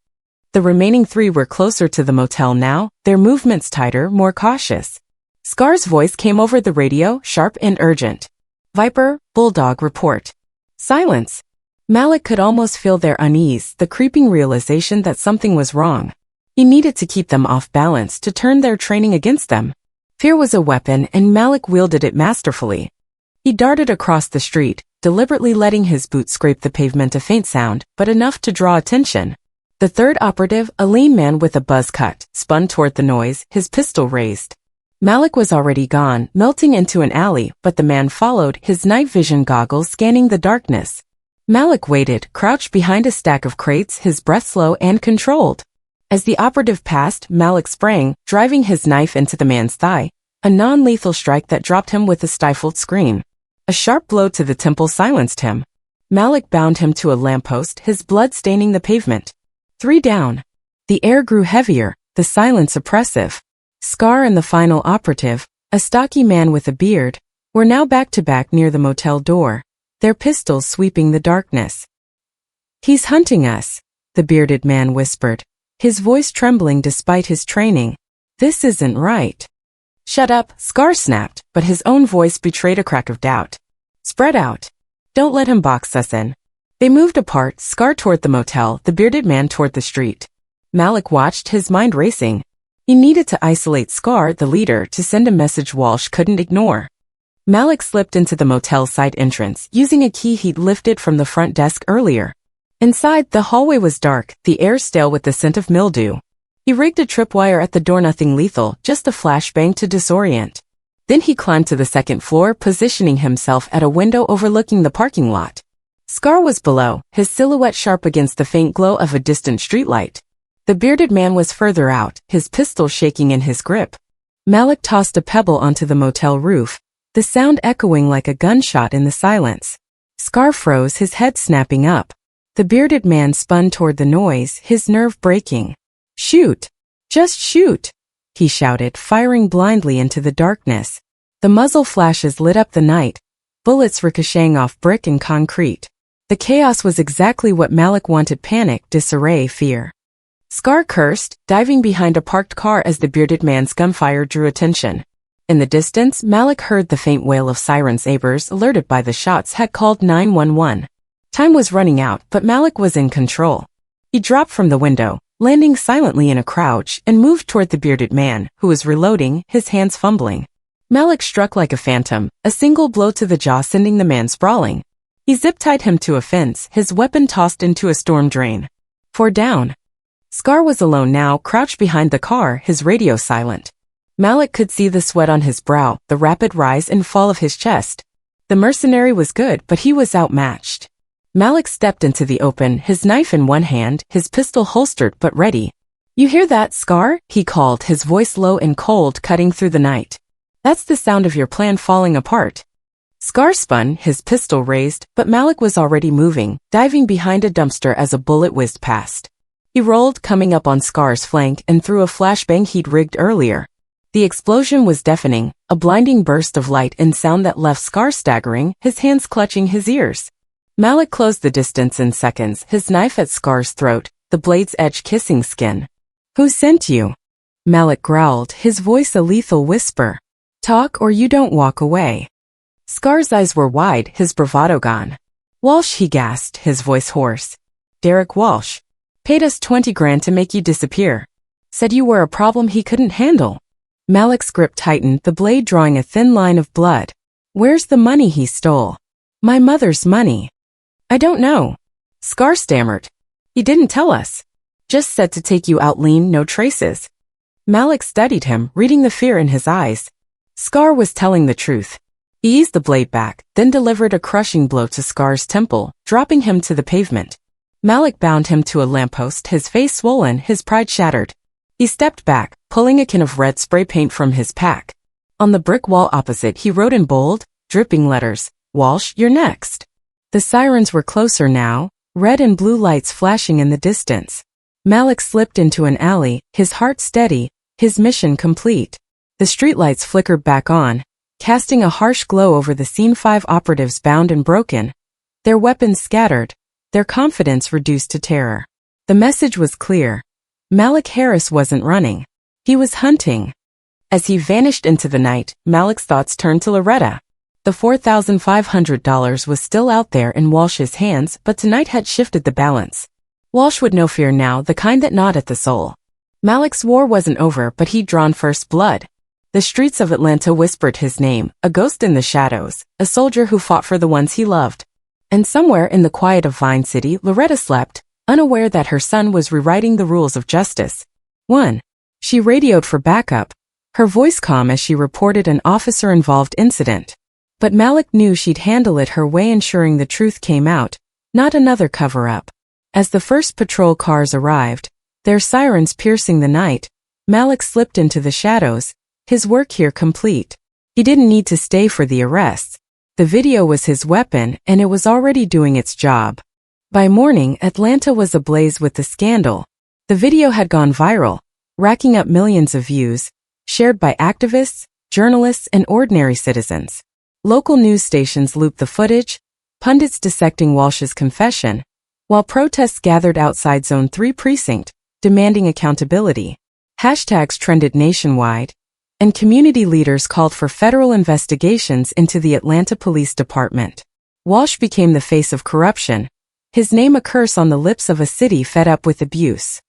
The remaining 3 were closer to the motel now, their movements tighter, more cautious. Scar's voice came over the radio, sharp and urgent. Viper, Bulldog, report. Silence. Malik could almost feel their unease, the creeping realization that something was wrong. He needed to keep them off balance to turn their training against them. Fear was a weapon and Malik wielded it masterfully. He darted across the street, deliberately letting his boots scrape the pavement a faint sound, but enough to draw attention. The third operative, a lean man with a buzz cut, spun toward the noise, his pistol raised. Malik was already gone, melting into an alley, but the man followed, his night vision goggles scanning the darkness. Malik waited, crouched behind a stack of crates, his breath slow and controlled. As the operative passed, Malik sprang, driving his knife into the man's thigh, a non-lethal strike that dropped him with a stifled scream. A sharp blow to the temple silenced him. Malik bound him to a lamppost, his blood staining the pavement. 3 down. The air grew heavier, the silence oppressive. Scar and the final operative, a stocky man with a beard, were now back-to-back near the motel door, their pistols sweeping the darkness. He's hunting us, the bearded man whispered, his voice trembling despite his training. This isn't right. Shut up, Scar snapped, but his own voice betrayed a crack of doubt. Spread out. Don't let him box us in. They moved apart, Scar toward the motel, the bearded man toward the street. Malik watched, his mind racing. He needed to isolate Scar, the leader, to send a message Walsh couldn't ignore. Malik slipped into the motel side entrance, using a key he'd lifted from the front desk earlier. Inside, the hallway was dark, the air stale with the scent of mildew. He rigged a tripwire at the door, nothing lethal, just a flashbang to disorient. Then he climbed to the second floor, positioning himself at a window overlooking the parking lot. Scar was below, his silhouette sharp against the faint glow of a distant streetlight. The bearded man was further out, his pistol shaking in his grip. Malik tossed a pebble onto the motel roof, the sound echoing like a gunshot in the silence. Scar froze, his head snapping up. The bearded man spun toward the noise, his nerve breaking. Shoot! Just shoot! He shouted, firing blindly into the darkness. The muzzle flashes lit up the night, bullets ricocheting off brick and concrete. The chaos was exactly what Malik wanted: panic, disarray, fear. Scar cursed, diving behind a parked car as the bearded man's gunfire drew attention. In the distance, Malik heard the faint wail of sirens. Neighbors, alerted by the shots, had called 911. Time was running out, but Malik was in control. He dropped from the window, landing silently in a crouch, and moved toward the bearded man, who was reloading, his hands fumbling. Malik struck like a phantom, a single blow to the jaw sending the man sprawling. He zip-tied him to a fence, his weapon tossed into a storm drain. 4 down. Scar was alone now, crouched behind the car, his radio silent. Malik could see the sweat on his brow, the rapid rise and fall of his chest. The mercenary was good, but he was outmatched. Malik stepped into the open, his knife in one hand, his pistol holstered but ready. You hear that, Scar? He called, his voice low and cold, cutting through the night. That's the sound of your plan falling apart. Scar spun, his pistol raised, but Malik was already moving, diving behind a dumpster as a bullet whizzed past. He rolled, coming up on Scar's flank, and threw a flashbang he'd rigged earlier. The explosion was deafening, a blinding burst of light and sound that left Scar staggering, his hands clutching his ears. Malik closed the distance in seconds, his knife at Scar's throat, the blade's edge kissing skin. Who sent you? Malik growled, his voice a lethal whisper. Talk or you don't walk away. Scar's eyes were wide, his bravado gone. Walsh, he gasped, his voice hoarse. Derek Walsh. Paid us 20 grand to make you disappear. Said you were a problem he couldn't handle. Malik's grip tightened, the blade drawing a thin line of blood. Where's the money he stole? My mother's money. I don't know. Scar stammered. He didn't tell us. Just said to take you out lean, no traces. Malik studied him, reading the fear in his eyes. Scar was telling the truth. He eased the blade back, then delivered a crushing blow to Scar's temple, dropping him to the pavement. Malik bound him to a lamppost, his face swollen, his pride shattered. He stepped back, pulling a can of red spray paint from his pack. On the brick wall opposite he wrote in bold, dripping letters, Walsh, you're next. The sirens were closer now, red and blue lights flashing in the distance. Malik slipped into an alley, his heart steady, his mission complete. The streetlights flickered back on, casting a harsh glow over the scene. 5 operatives bound and broken, their weapons scattered, their confidence reduced to terror. The message was clear. Malik Harris wasn't running. He was hunting. As he vanished into the night, Malik's thoughts turned to Loretta. The $4,500 was still out there in Walsh's hands, but tonight had shifted the balance. Walsh would know fear now, the kind that gnawed at the soul. Malik's war wasn't over, but he'd drawn first blood. The streets of Atlanta whispered his name, a ghost in the shadows, a soldier who fought for the ones he loved. And somewhere in the quiet of Vine City, Loretta slept, unaware that her son was rewriting the rules of justice. 1. She radioed for backup, her voice calm as she reported an officer-involved incident. But Malik knew she'd handle it her way, ensuring the truth came out, not another cover-up. As the first patrol cars arrived, their sirens piercing the night, Malik slipped into the shadows, his work here complete. He didn't need to stay for the arrests. The video was his weapon, and it was already doing its job. By morning, Atlanta was ablaze with the scandal. The video had gone viral, racking up millions of views, shared by activists, journalists, and ordinary citizens. Local news stations looped the footage, pundits dissecting Walsh's confession, while protests gathered outside Zone 3 precinct, demanding accountability. Hashtags trended nationwide, and community leaders called for federal investigations into the Atlanta Police Department. Walsh became the face of corruption, his name a curse on the lips of a city fed up with abuse.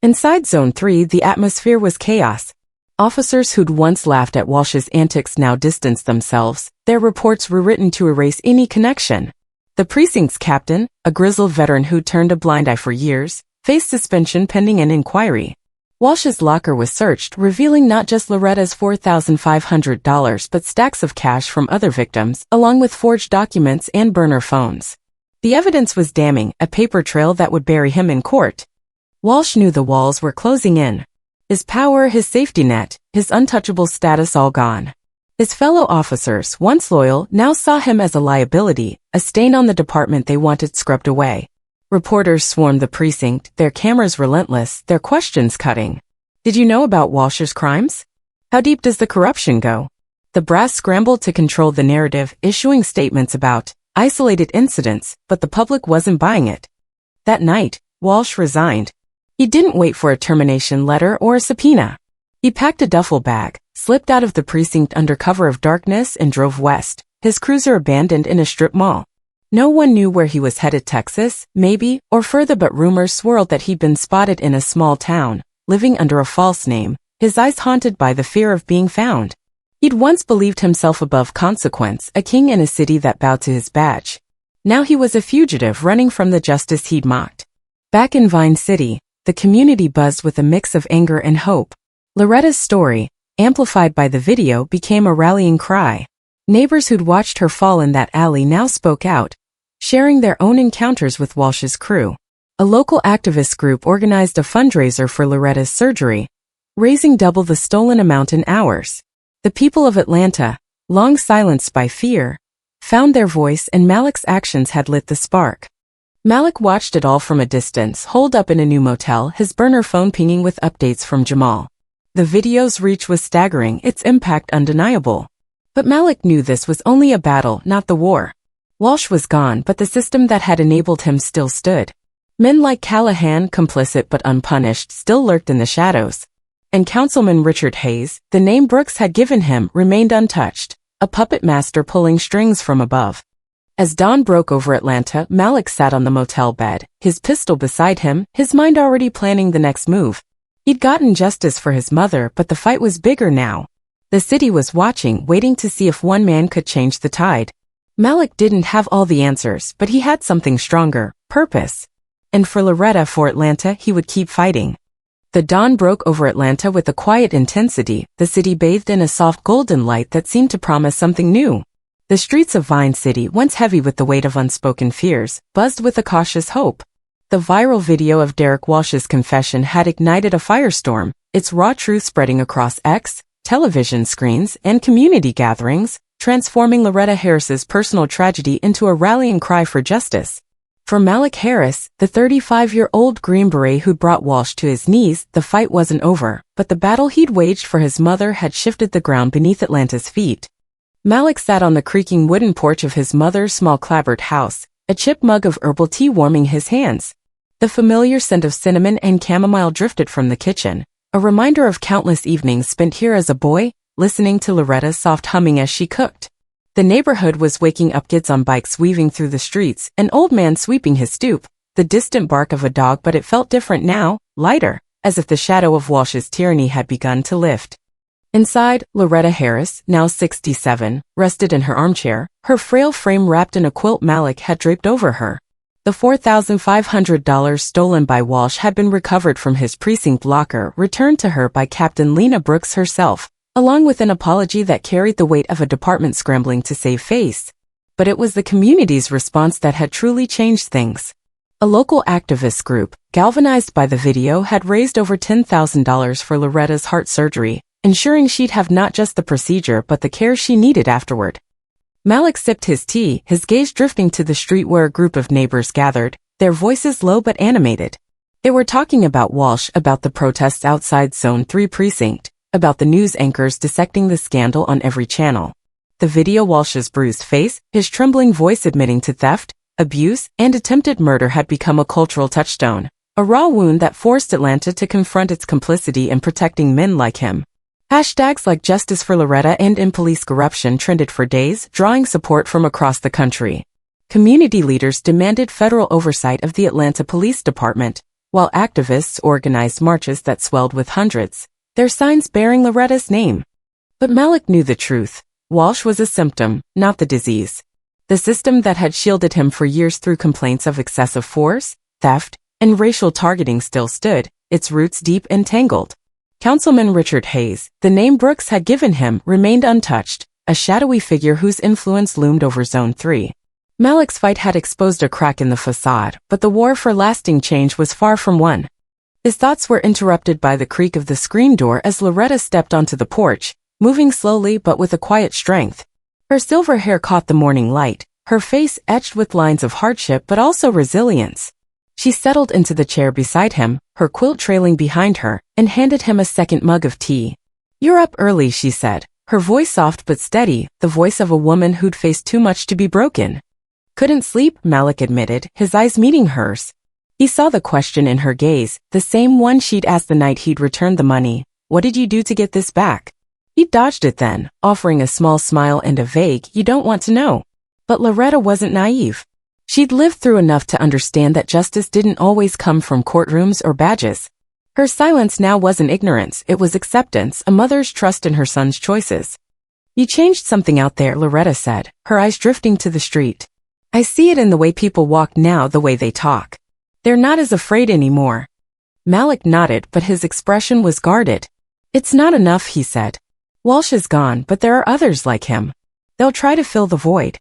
Inside Zone 3, the atmosphere was chaos. Officers who'd once laughed at Walsh's antics now distanced themselves, their reports rewritten to erase any connection. The precinct's captain, a grizzled veteran who'd turned a blind eye for years, faced suspension pending an inquiry. Walsh's locker was searched, revealing not just Loretta's $4,500 but stacks of cash from other victims, along with forged documents and burner phones. The evidence was damning, a paper trail that would bury him in court. Walsh knew the walls were closing in. His power, his safety net, his untouchable status all gone. His fellow officers, once loyal, now saw him as a liability, a stain on the department they wanted scrubbed away. Reporters swarmed the precinct, their cameras relentless, their questions cutting. Did you know about Walsh's crimes? How deep does the corruption go? The brass scrambled to control the narrative, issuing statements about isolated incidents, but the public wasn't buying it. That night, Walsh resigned. He didn't wait for a termination letter or a subpoena. He packed a duffel bag, slipped out of the precinct under cover of darkness and drove west, his cruiser abandoned in a strip mall. No one knew where he was headed, Texas, maybe, or further, but rumors swirled that he'd been spotted in a small town, living under a false name, his eyes haunted by the fear of being found. He'd once believed himself above consequence, a king in a city that bowed to his badge. Now he was a fugitive running from the justice he'd mocked. Back in Vine City, the community buzzed with a mix of anger and hope. Loretta's story, amplified by the video, became a rallying cry. Neighbors who'd watched her fall in that alley now spoke out, sharing their own encounters with Walsh's crew. A local activist group organized a fundraiser for Loretta's surgery, raising double the stolen amount in hours. The people of Atlanta, long silenced by fear, found their voice, and Malik's actions had lit the spark. Malik watched it all from a distance, holed up in a new motel, his burner phone pinging with updates from Jamal. The video's reach was staggering, its impact undeniable. But Malik knew this was only a battle, not the war. Walsh was gone, but the system that had enabled him still stood. Men like Callahan, complicit but unpunished, still lurked in the shadows. And Councilman Richard Hayes, the name Brooks had given him, remained untouched, a puppet master pulling strings from above. As dawn broke over Atlanta, Malik sat on the motel bed, his pistol beside him, his mind already planning the next move. He'd gotten justice for his mother, but the fight was bigger now. The city was watching, waiting to see if one man could change the tide. Malik didn't have all the answers, but he had something stronger: purpose. And for Loretta, for Atlanta, he would keep fighting. The dawn broke over Atlanta with a quiet intensity, the city bathed in a soft golden light that seemed to promise something new. The streets of Vine City, once heavy with the weight of unspoken fears, buzzed with a cautious hope. The viral video of Derek Walsh's confession had ignited a firestorm, its raw truth spreading across X, television screens, and community gatherings, transforming Loretta Harris's personal tragedy into a rallying cry for justice. For Malik Harris, the 35-year-old Green Beret who'd brought Walsh to his knees, the fight wasn't over, but the battle he'd waged for his mother had shifted the ground beneath Atlanta's feet. Malik sat on the creaking wooden porch of his mother's small clapboard house, a chipped mug of herbal tea warming his hands. The familiar scent of cinnamon and chamomile drifted from the kitchen, a reminder of countless evenings spent here as a boy, listening to Loretta's soft humming as she cooked. The neighborhood was waking up, kids on bikes weaving through the streets, an old man sweeping his stoop, the distant bark of a dog, but it felt different now, lighter, as if the shadow of Walsh's tyranny had begun to lift. Inside, Loretta Harris, now 67, rested in her armchair, her frail frame wrapped in a quilt Malik had draped over her. The $4,500 stolen by Walsh had been recovered from his precinct locker, returned to her by Captain Lena Brooks herself, along with an apology that carried the weight of a department scrambling to save face. But it was the community's response that had truly changed things. A local activist group, galvanized by the video, had raised over $10,000 for Loretta's heart surgery, ensuring she'd have not just the procedure but the care she needed afterward. Malik sipped his tea, his gaze drifting to the street where a group of neighbors gathered, their voices low but animated. They were talking about Walsh, about the protests outside Zone 3 precinct, about the news anchors dissecting the scandal on every channel. The video, Walsh's bruised face, his trembling voice admitting to theft, abuse, and attempted murder had become a cultural touchstone, a raw wound that forced Atlanta to confront its complicity in protecting men like him. Hashtags like Justice for Loretta and In Police Corruption trended for days, drawing support from across the country. Community leaders demanded federal oversight of the Atlanta Police Department, while activists organized marches that swelled with hundreds, their signs bearing Loretta's name. But Malik knew the truth. Walsh was a symptom, not the disease. The system that had shielded him for years through complaints of excessive force, theft, and racial targeting still stood, its roots deep and tangled. Councilman Richard Hayes, the name Brooks had given him, remained untouched, a shadowy figure whose influence loomed over Zone 3. Malik's fight had exposed a crack in the facade, but the war for lasting change was far from won. His thoughts were interrupted by the creak of the screen door as Loretta stepped onto the porch, moving slowly but with a quiet strength. Her silver hair caught the morning light, her face etched with lines of hardship but also resilience. She settled into the chair beside him, her quilt trailing behind her, and handed him a second mug of tea. "You're up early," she said, her voice soft but steady, the voice of a woman who'd faced too much to be broken. "Couldn't sleep," Malik admitted, his eyes meeting hers. He saw the question in her gaze, the same one she'd asked the night he'd returned the money. "What did you do to get this back?" He dodged it then, offering a small smile and a vague, "You don't want to know." But Loretta wasn't naive. She'd lived through enough to understand that justice didn't always come from courtrooms or badges. Her silence now wasn't ignorance, it was acceptance, a mother's trust in her son's choices. "You changed something out there," Loretta said, her eyes drifting to the street. "I see it in the way people walk now, the way they talk. They're not as afraid anymore." Malik nodded, but his expression was guarded. "It's not enough," he said. "Walsh is gone, but there are others like him. They'll try to fill the void."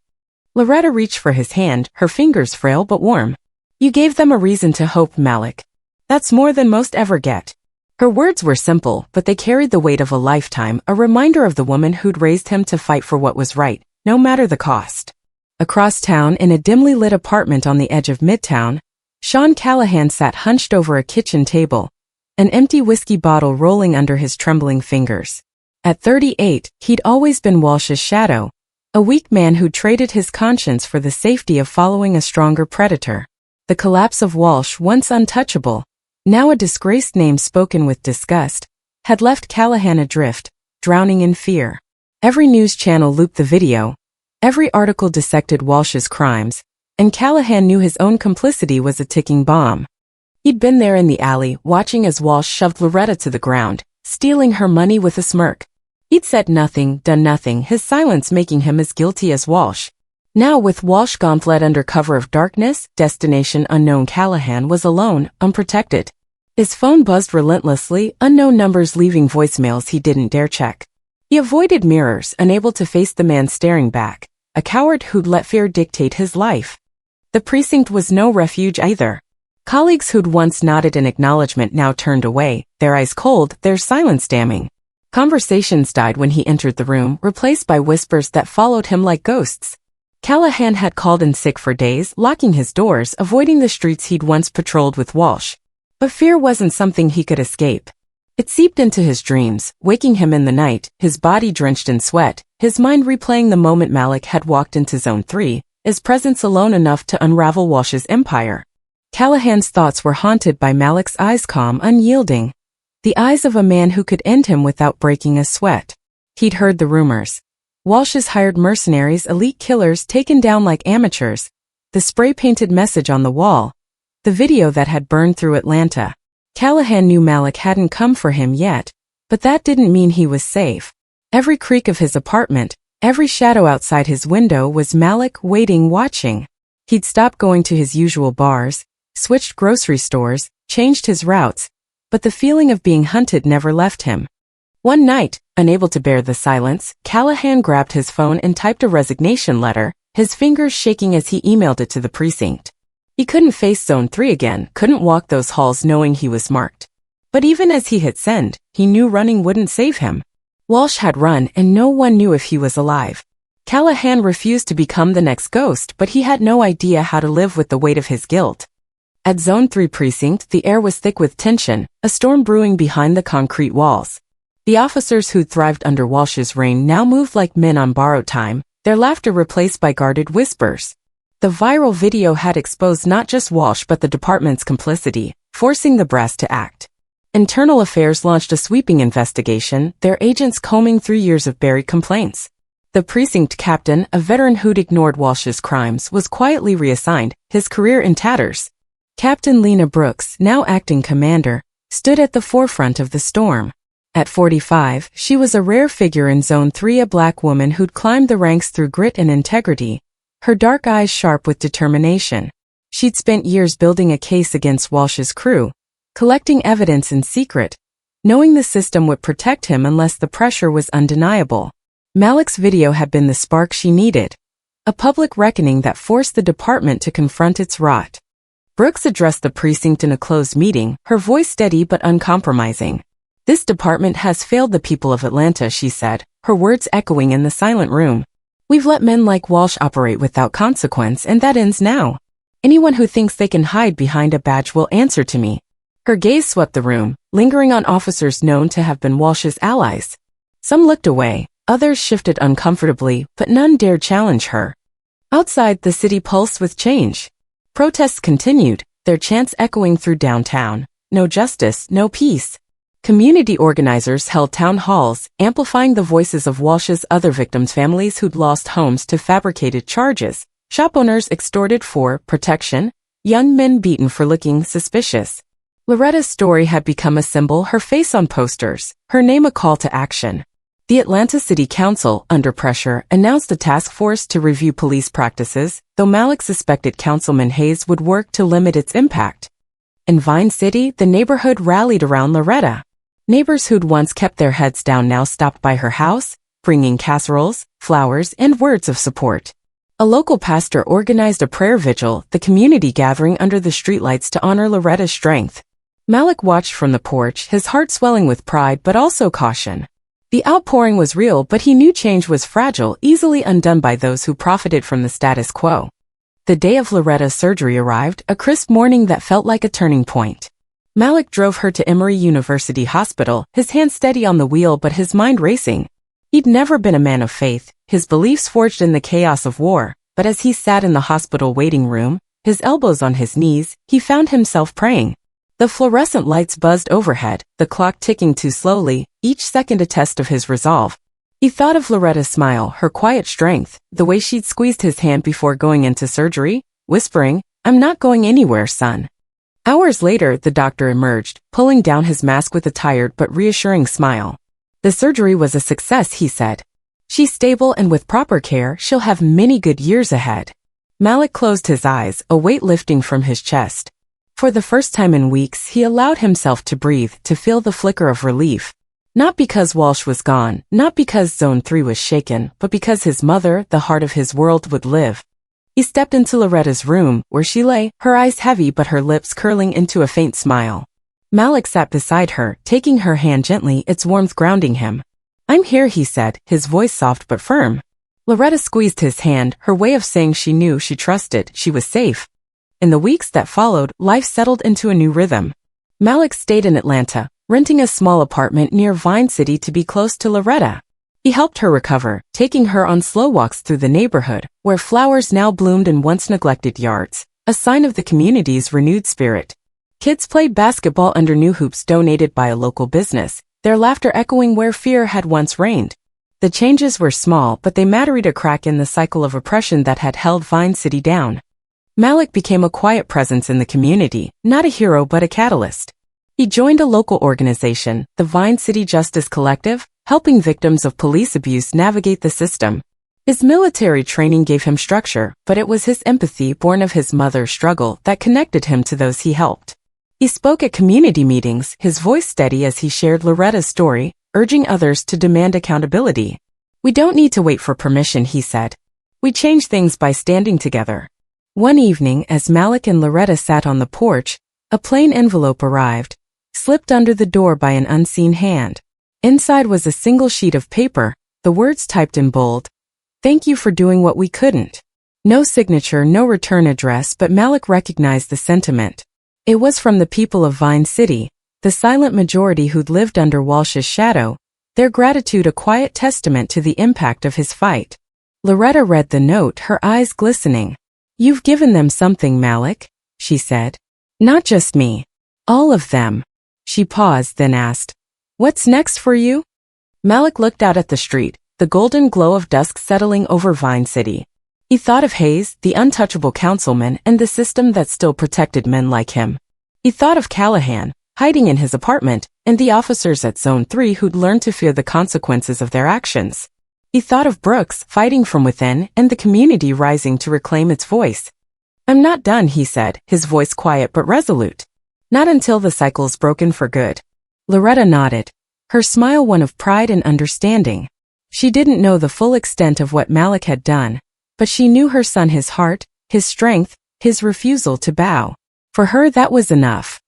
Loretta reached for his hand, her fingers frail but warm. "You gave them a reason to hope, Malik. That's more than most ever get." Her words were simple, but they carried the weight of a lifetime, a reminder of the woman who'd raised him to fight for what was right, no matter the cost. Across town, in a dimly lit apartment on the edge of Midtown, Sean Callahan sat hunched over a kitchen table, an empty whiskey bottle rolling under his trembling fingers. At 38, he'd always been Walsh's shadow, a weak man who traded his conscience for the safety of following a stronger predator. The collapse of Walsh, once untouchable, now a disgraced name spoken with disgust, had left Callahan adrift, drowning in fear. Every news channel looped the video. Every article dissected Walsh's crimes, and Callahan knew his own complicity was a ticking bomb. He'd been there in the alley, watching as Walsh shoved Loretta to the ground, stealing her money with a smirk. He'd said nothing, done nothing, his silence making him as guilty as Walsh. Now with Walsh gone fled under cover of darkness, destination unknown, Callahan was alone, unprotected. His phone buzzed relentlessly, unknown numbers leaving voicemails he didn't dare check. He avoided mirrors, unable to face the man staring back, a coward who'd let fear dictate his life. The precinct was no refuge either. Colleagues who'd once nodded in acknowledgement now turned away, their eyes cold, their silence damning. Conversations died when he entered the room, replaced by whispers that followed him like ghosts. Callahan had called in sick for days, locking his doors, avoiding the streets he'd once patrolled with Walsh. But fear wasn't something he could escape. It seeped into his dreams, waking him in the night, his body drenched in sweat, his mind replaying the moment Malik had walked into Zone 3, his presence alone enough to unravel Walsh's empire. Callahan's thoughts were haunted by Malik's eyes, calm, unyielding. The eyes of a man who could end him without breaking a sweat. He'd heard the rumors. Walsh's hired mercenaries, elite killers taken down like amateurs. The spray-painted message on the wall. The video that had burned through Atlanta. Callahan knew Malik hadn't come for him yet, but that didn't mean he was safe. Every creak of his apartment, every shadow outside his window was Malik waiting, watching. He'd stopped going to his usual bars, switched grocery stores, changed his routes, but the feeling of being hunted never left him. One night, unable to bear the silence, Callahan grabbed his phone and typed a resignation letter, his fingers shaking as he emailed it to the precinct. He couldn't face Zone 3 again, couldn't walk those halls knowing he was marked. But even as he hit send, he knew running wouldn't save him. Walsh had run and no one knew if he was alive. Callahan refused to become the next ghost, but he had no idea how to live with the weight of his guilt. At Zone 3 precinct, the air was thick with tension, a storm brewing behind the concrete walls. The officers who'd thrived under Walsh's reign now moved like men on borrowed time, their laughter replaced by guarded whispers. The viral video had exposed not just Walsh but the department's complicity, forcing the brass to act. Internal Affairs launched a sweeping investigation, their agents combing through years of buried complaints. The precinct captain, a veteran who'd ignored Walsh's crimes, was quietly reassigned, his career in tatters. Captain Lena Brooks, now acting commander, stood at the forefront of the storm. At 45, she was a rare figure in Zone 3, a black woman who'd climbed the ranks through grit and integrity, her dark eyes sharp with determination. She'd spent years building a case against Walsh's crew, collecting evidence in secret, knowing the system would protect him unless the pressure was undeniable. Malik's video had been the spark she needed, a public reckoning that forced the department to confront its rot. Brooks addressed the precinct in a closed meeting, her voice steady but uncompromising. "This department has failed the people of Atlanta," she said, her words echoing in the silent room. "We've let men like Walsh operate without consequence, and that ends now. Anyone who thinks they can hide behind a badge will answer to me." Her gaze swept the room, lingering on officers known to have been Walsh's allies. Some looked away, others shifted uncomfortably, but none dared challenge her. Outside, the city pulsed with change. Protests continued, their chants echoing through downtown. No justice, no peace. Community organizers held town halls, amplifying the voices of Walsh's other victims, families who'd lost homes to fabricated charges, shop owners extorted for protection, young men beaten for looking suspicious. Loretta's story had become a symbol, her face on posters, her name a call to action. The Atlanta City Council, under pressure, announced a task force to review police practices, though Malik suspected Councilman Hayes would work to limit its impact. In Vine City, the neighborhood rallied around Loretta. Neighbors who'd once kept their heads down now stopped by her house, bringing casseroles, flowers, and words of support. A local pastor organized a prayer vigil, the community gathering under the streetlights to honor Loretta's strength. Malik watched from the porch, his heart swelling with pride but also caution. The outpouring was real, but he knew change was fragile, easily undone by those who profited from the status quo. The day of Loretta's surgery arrived, a crisp morning that felt like a turning point. Malik drove her to Emory University Hospital, his hands steady on the wheel but his mind racing. He'd never been a man of faith, his beliefs forged in the chaos of war, but as he sat in the hospital waiting room, his elbows on his knees, he found himself praying. The fluorescent lights buzzed overhead, the clock ticking too slowly, each second a test of his resolve. He thought of Loretta's smile, her quiet strength, the way she'd squeezed his hand before going into surgery, whispering, "I'm not going anywhere, son." Hours later, the doctor emerged, pulling down his mask with a tired but reassuring smile. "The surgery was a success," he said. "She's stable, and with proper care, she'll have many good years ahead." Malik closed his eyes, a weight lifting from his chest. For the first time in weeks, he allowed himself to breathe, to feel the flicker of relief. Not because Walsh was gone, not because Zone 3 was shaken, but because his mother, the heart of his world, would live. He stepped into Loretta's room, where she lay, her eyes heavy but her lips curling into a faint smile. Malik sat beside her, taking her hand gently, its warmth grounding him. "I'm here," he said, his voice soft but firm. Loretta squeezed his hand, her way of saying she knew, she trusted, she was safe. In the weeks that followed, life settled into a new rhythm. Malik stayed in Atlanta, renting a small apartment near Vine City to be close to Loretta. He helped her recover, taking her on slow walks through the neighborhood, where flowers now bloomed in once neglected yards, a sign of the community's renewed spirit. Kids played basketball under new hoops donated by a local business, their laughter echoing where fear had once reigned. The changes were small, but they mattered a crack in the cycle of oppression that had held Vine City down. Malik became a quiet presence in the community, not a hero but a catalyst. He joined a local organization, the Vine City Justice Collective, helping victims of police abuse navigate the system. His military training gave him structure, but it was his empathy born of his mother's struggle that connected him to those he helped. He spoke at community meetings, his voice steady as he shared Loretta's story, urging others to demand accountability. "We don't need to wait for permission," he said. "We change things by standing together." One evening, as Malik and Loretta sat on the porch, a plain envelope arrived, slipped under the door by an unseen hand. Inside was a single sheet of paper, the words typed in bold, "Thank you for doing what we couldn't." No signature, no return address, but Malik recognized the sentiment. It was from the people of Vine City, the silent majority who'd lived under Walsh's shadow, their gratitude a quiet testament to the impact of his fight. Loretta read the note, her eyes glistening. "You've given them something, Malik," she said. "Not just me. All of them." She paused, then asked, "What's next for you?" Malik looked out at the street, the golden glow of dusk settling over Vine City. He thought of Hayes, the untouchable councilman, and the system that still protected men like him. He thought of Callahan, hiding in his apartment, and the officers at Zone 3 who'd learned to fear the consequences of their actions. He thought of Brooks, fighting from within, and the community rising to reclaim its voice. "I'm not done," he said, his voice quiet but resolute. "Not until the cycle's broken for good." Loretta nodded, her smile one of pride and understanding. She didn't know the full extent of what Malik had done, but she knew her son, his heart, his strength, his refusal to bow. For her, that was enough.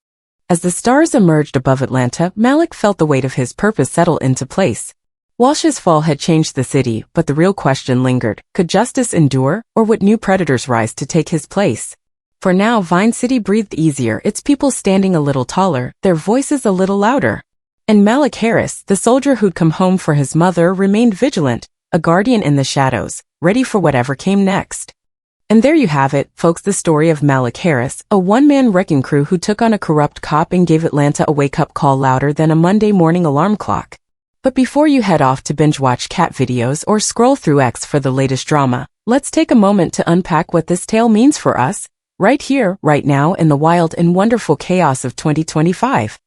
As the stars emerged above Atlanta, Malik felt the weight of his purpose settle into place. Walsh's fall had changed the city, but the real question lingered. Could justice endure, or would new predators rise to take his place? For now, Vine City breathed easier, its people standing a little taller, their voices a little louder. And Malik Harris, the soldier who'd come home for his mother, remained vigilant, a guardian in the shadows, ready for whatever came next. And there you have it, folks, the story of Malik Harris, a one-man wrecking crew who took on a corrupt cop and gave Atlanta a wake-up call louder than a Monday morning alarm clock. But before you head off to binge-watch cat videos or scroll through X for the latest drama, let's take a moment to unpack what this tale means for us, right here, right now, in the wild and wonderful chaos of 2025.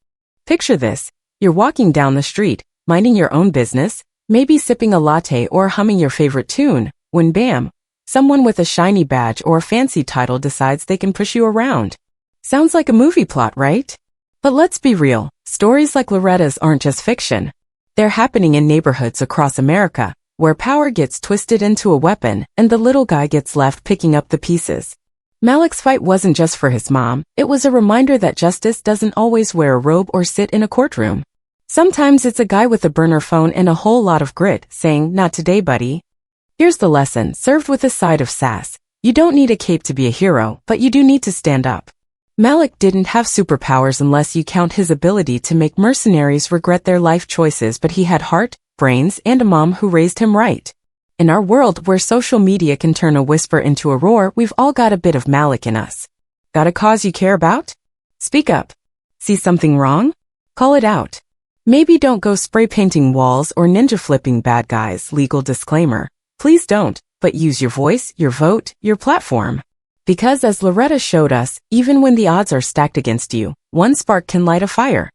Picture this. You're walking down the street, minding your own business, maybe sipping a latte or humming your favorite tune, when bam, someone with a shiny badge or a fancy title decides they can push you around. Sounds like a movie plot, right? But let's be real, stories like Loretta's aren't just fiction. They're happening in neighborhoods across America, where power gets twisted into a weapon and the little guy gets left picking up the pieces. Malik's fight wasn't just for his mom, it was a reminder that justice doesn't always wear a robe or sit in a courtroom. Sometimes it's a guy with a burner phone and a whole lot of grit saying, "Not today, buddy." Here's the lesson, served with a side of sass. You don't need a cape to be a hero, but you do need to stand up. Malik didn't have superpowers unless you count his ability to make mercenaries regret their life choices, but he had heart, brains, and a mom who raised him right. In our world where social media can turn a whisper into a roar, we've all got a bit of Malik in us. Got a cause you care about? Speak up. See something wrong? Call it out. Maybe don't go spray painting walls or ninja flipping bad guys, legal disclaimer. Please don't, but use your voice, your vote, your platform. Because as Loretta showed us, even when the odds are stacked against you, one spark can light a fire.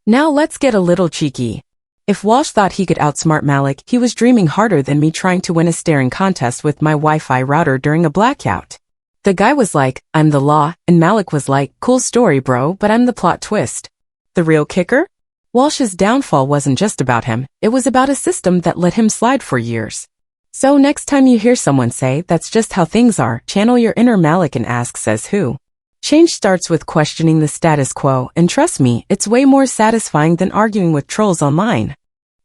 Now let's get a little cheeky. If Walsh thought he could outsmart Malik, he was dreaming harder than me trying to win a staring contest with my Wi-Fi router during a blackout. The guy was like, I'm the law, and Malik was like, cool story bro, but I'm the plot twist. The real kicker? Walsh's downfall wasn't just about him, it was about a system that let him slide for years. So next time you hear someone say, that's just how things are, channel your inner Malik and ask says who. Change starts with questioning the status quo, and trust me, it's way more satisfying than arguing with trolls online.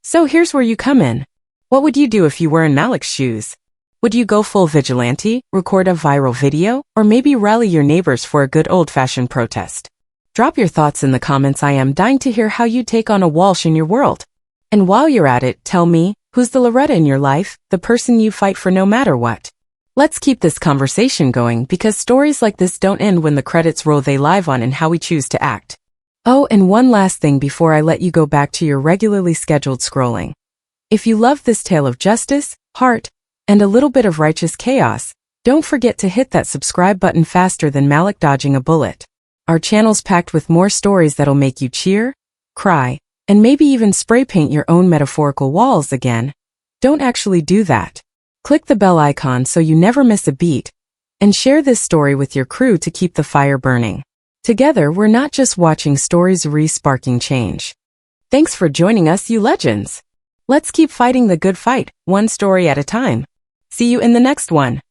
So here's where you come in. What would you do if you were in Malik's shoes? Would you go full vigilante, record a viral video, or maybe rally your neighbors for a good old-fashioned protest? Drop your thoughts in the comments. I am dying to hear how you take on a Walsh in your world. And while you're at it, tell me, who's the Loretta in your life, the person you fight for no matter what? Let's keep this conversation going because stories like this don't end when the credits roll, they live on in how we choose to act. Oh, and one last thing before I let you go back to your regularly scheduled scrolling. If you love this tale of justice, heart, and a little bit of righteous chaos, don't forget to hit that subscribe button faster than Malik dodging a bullet. Our channel's packed with more stories that'll make you cheer, cry, and maybe even spray paint your own metaphorical walls again. Don't actually do that. Click the bell icon so you never miss a beat, and share this story with your crew to keep the fire burning. Together, we're not just watching stories re-sparking change. Thanks for joining us, you legends. Let's keep fighting the good fight, one story at a time. See you in the next one.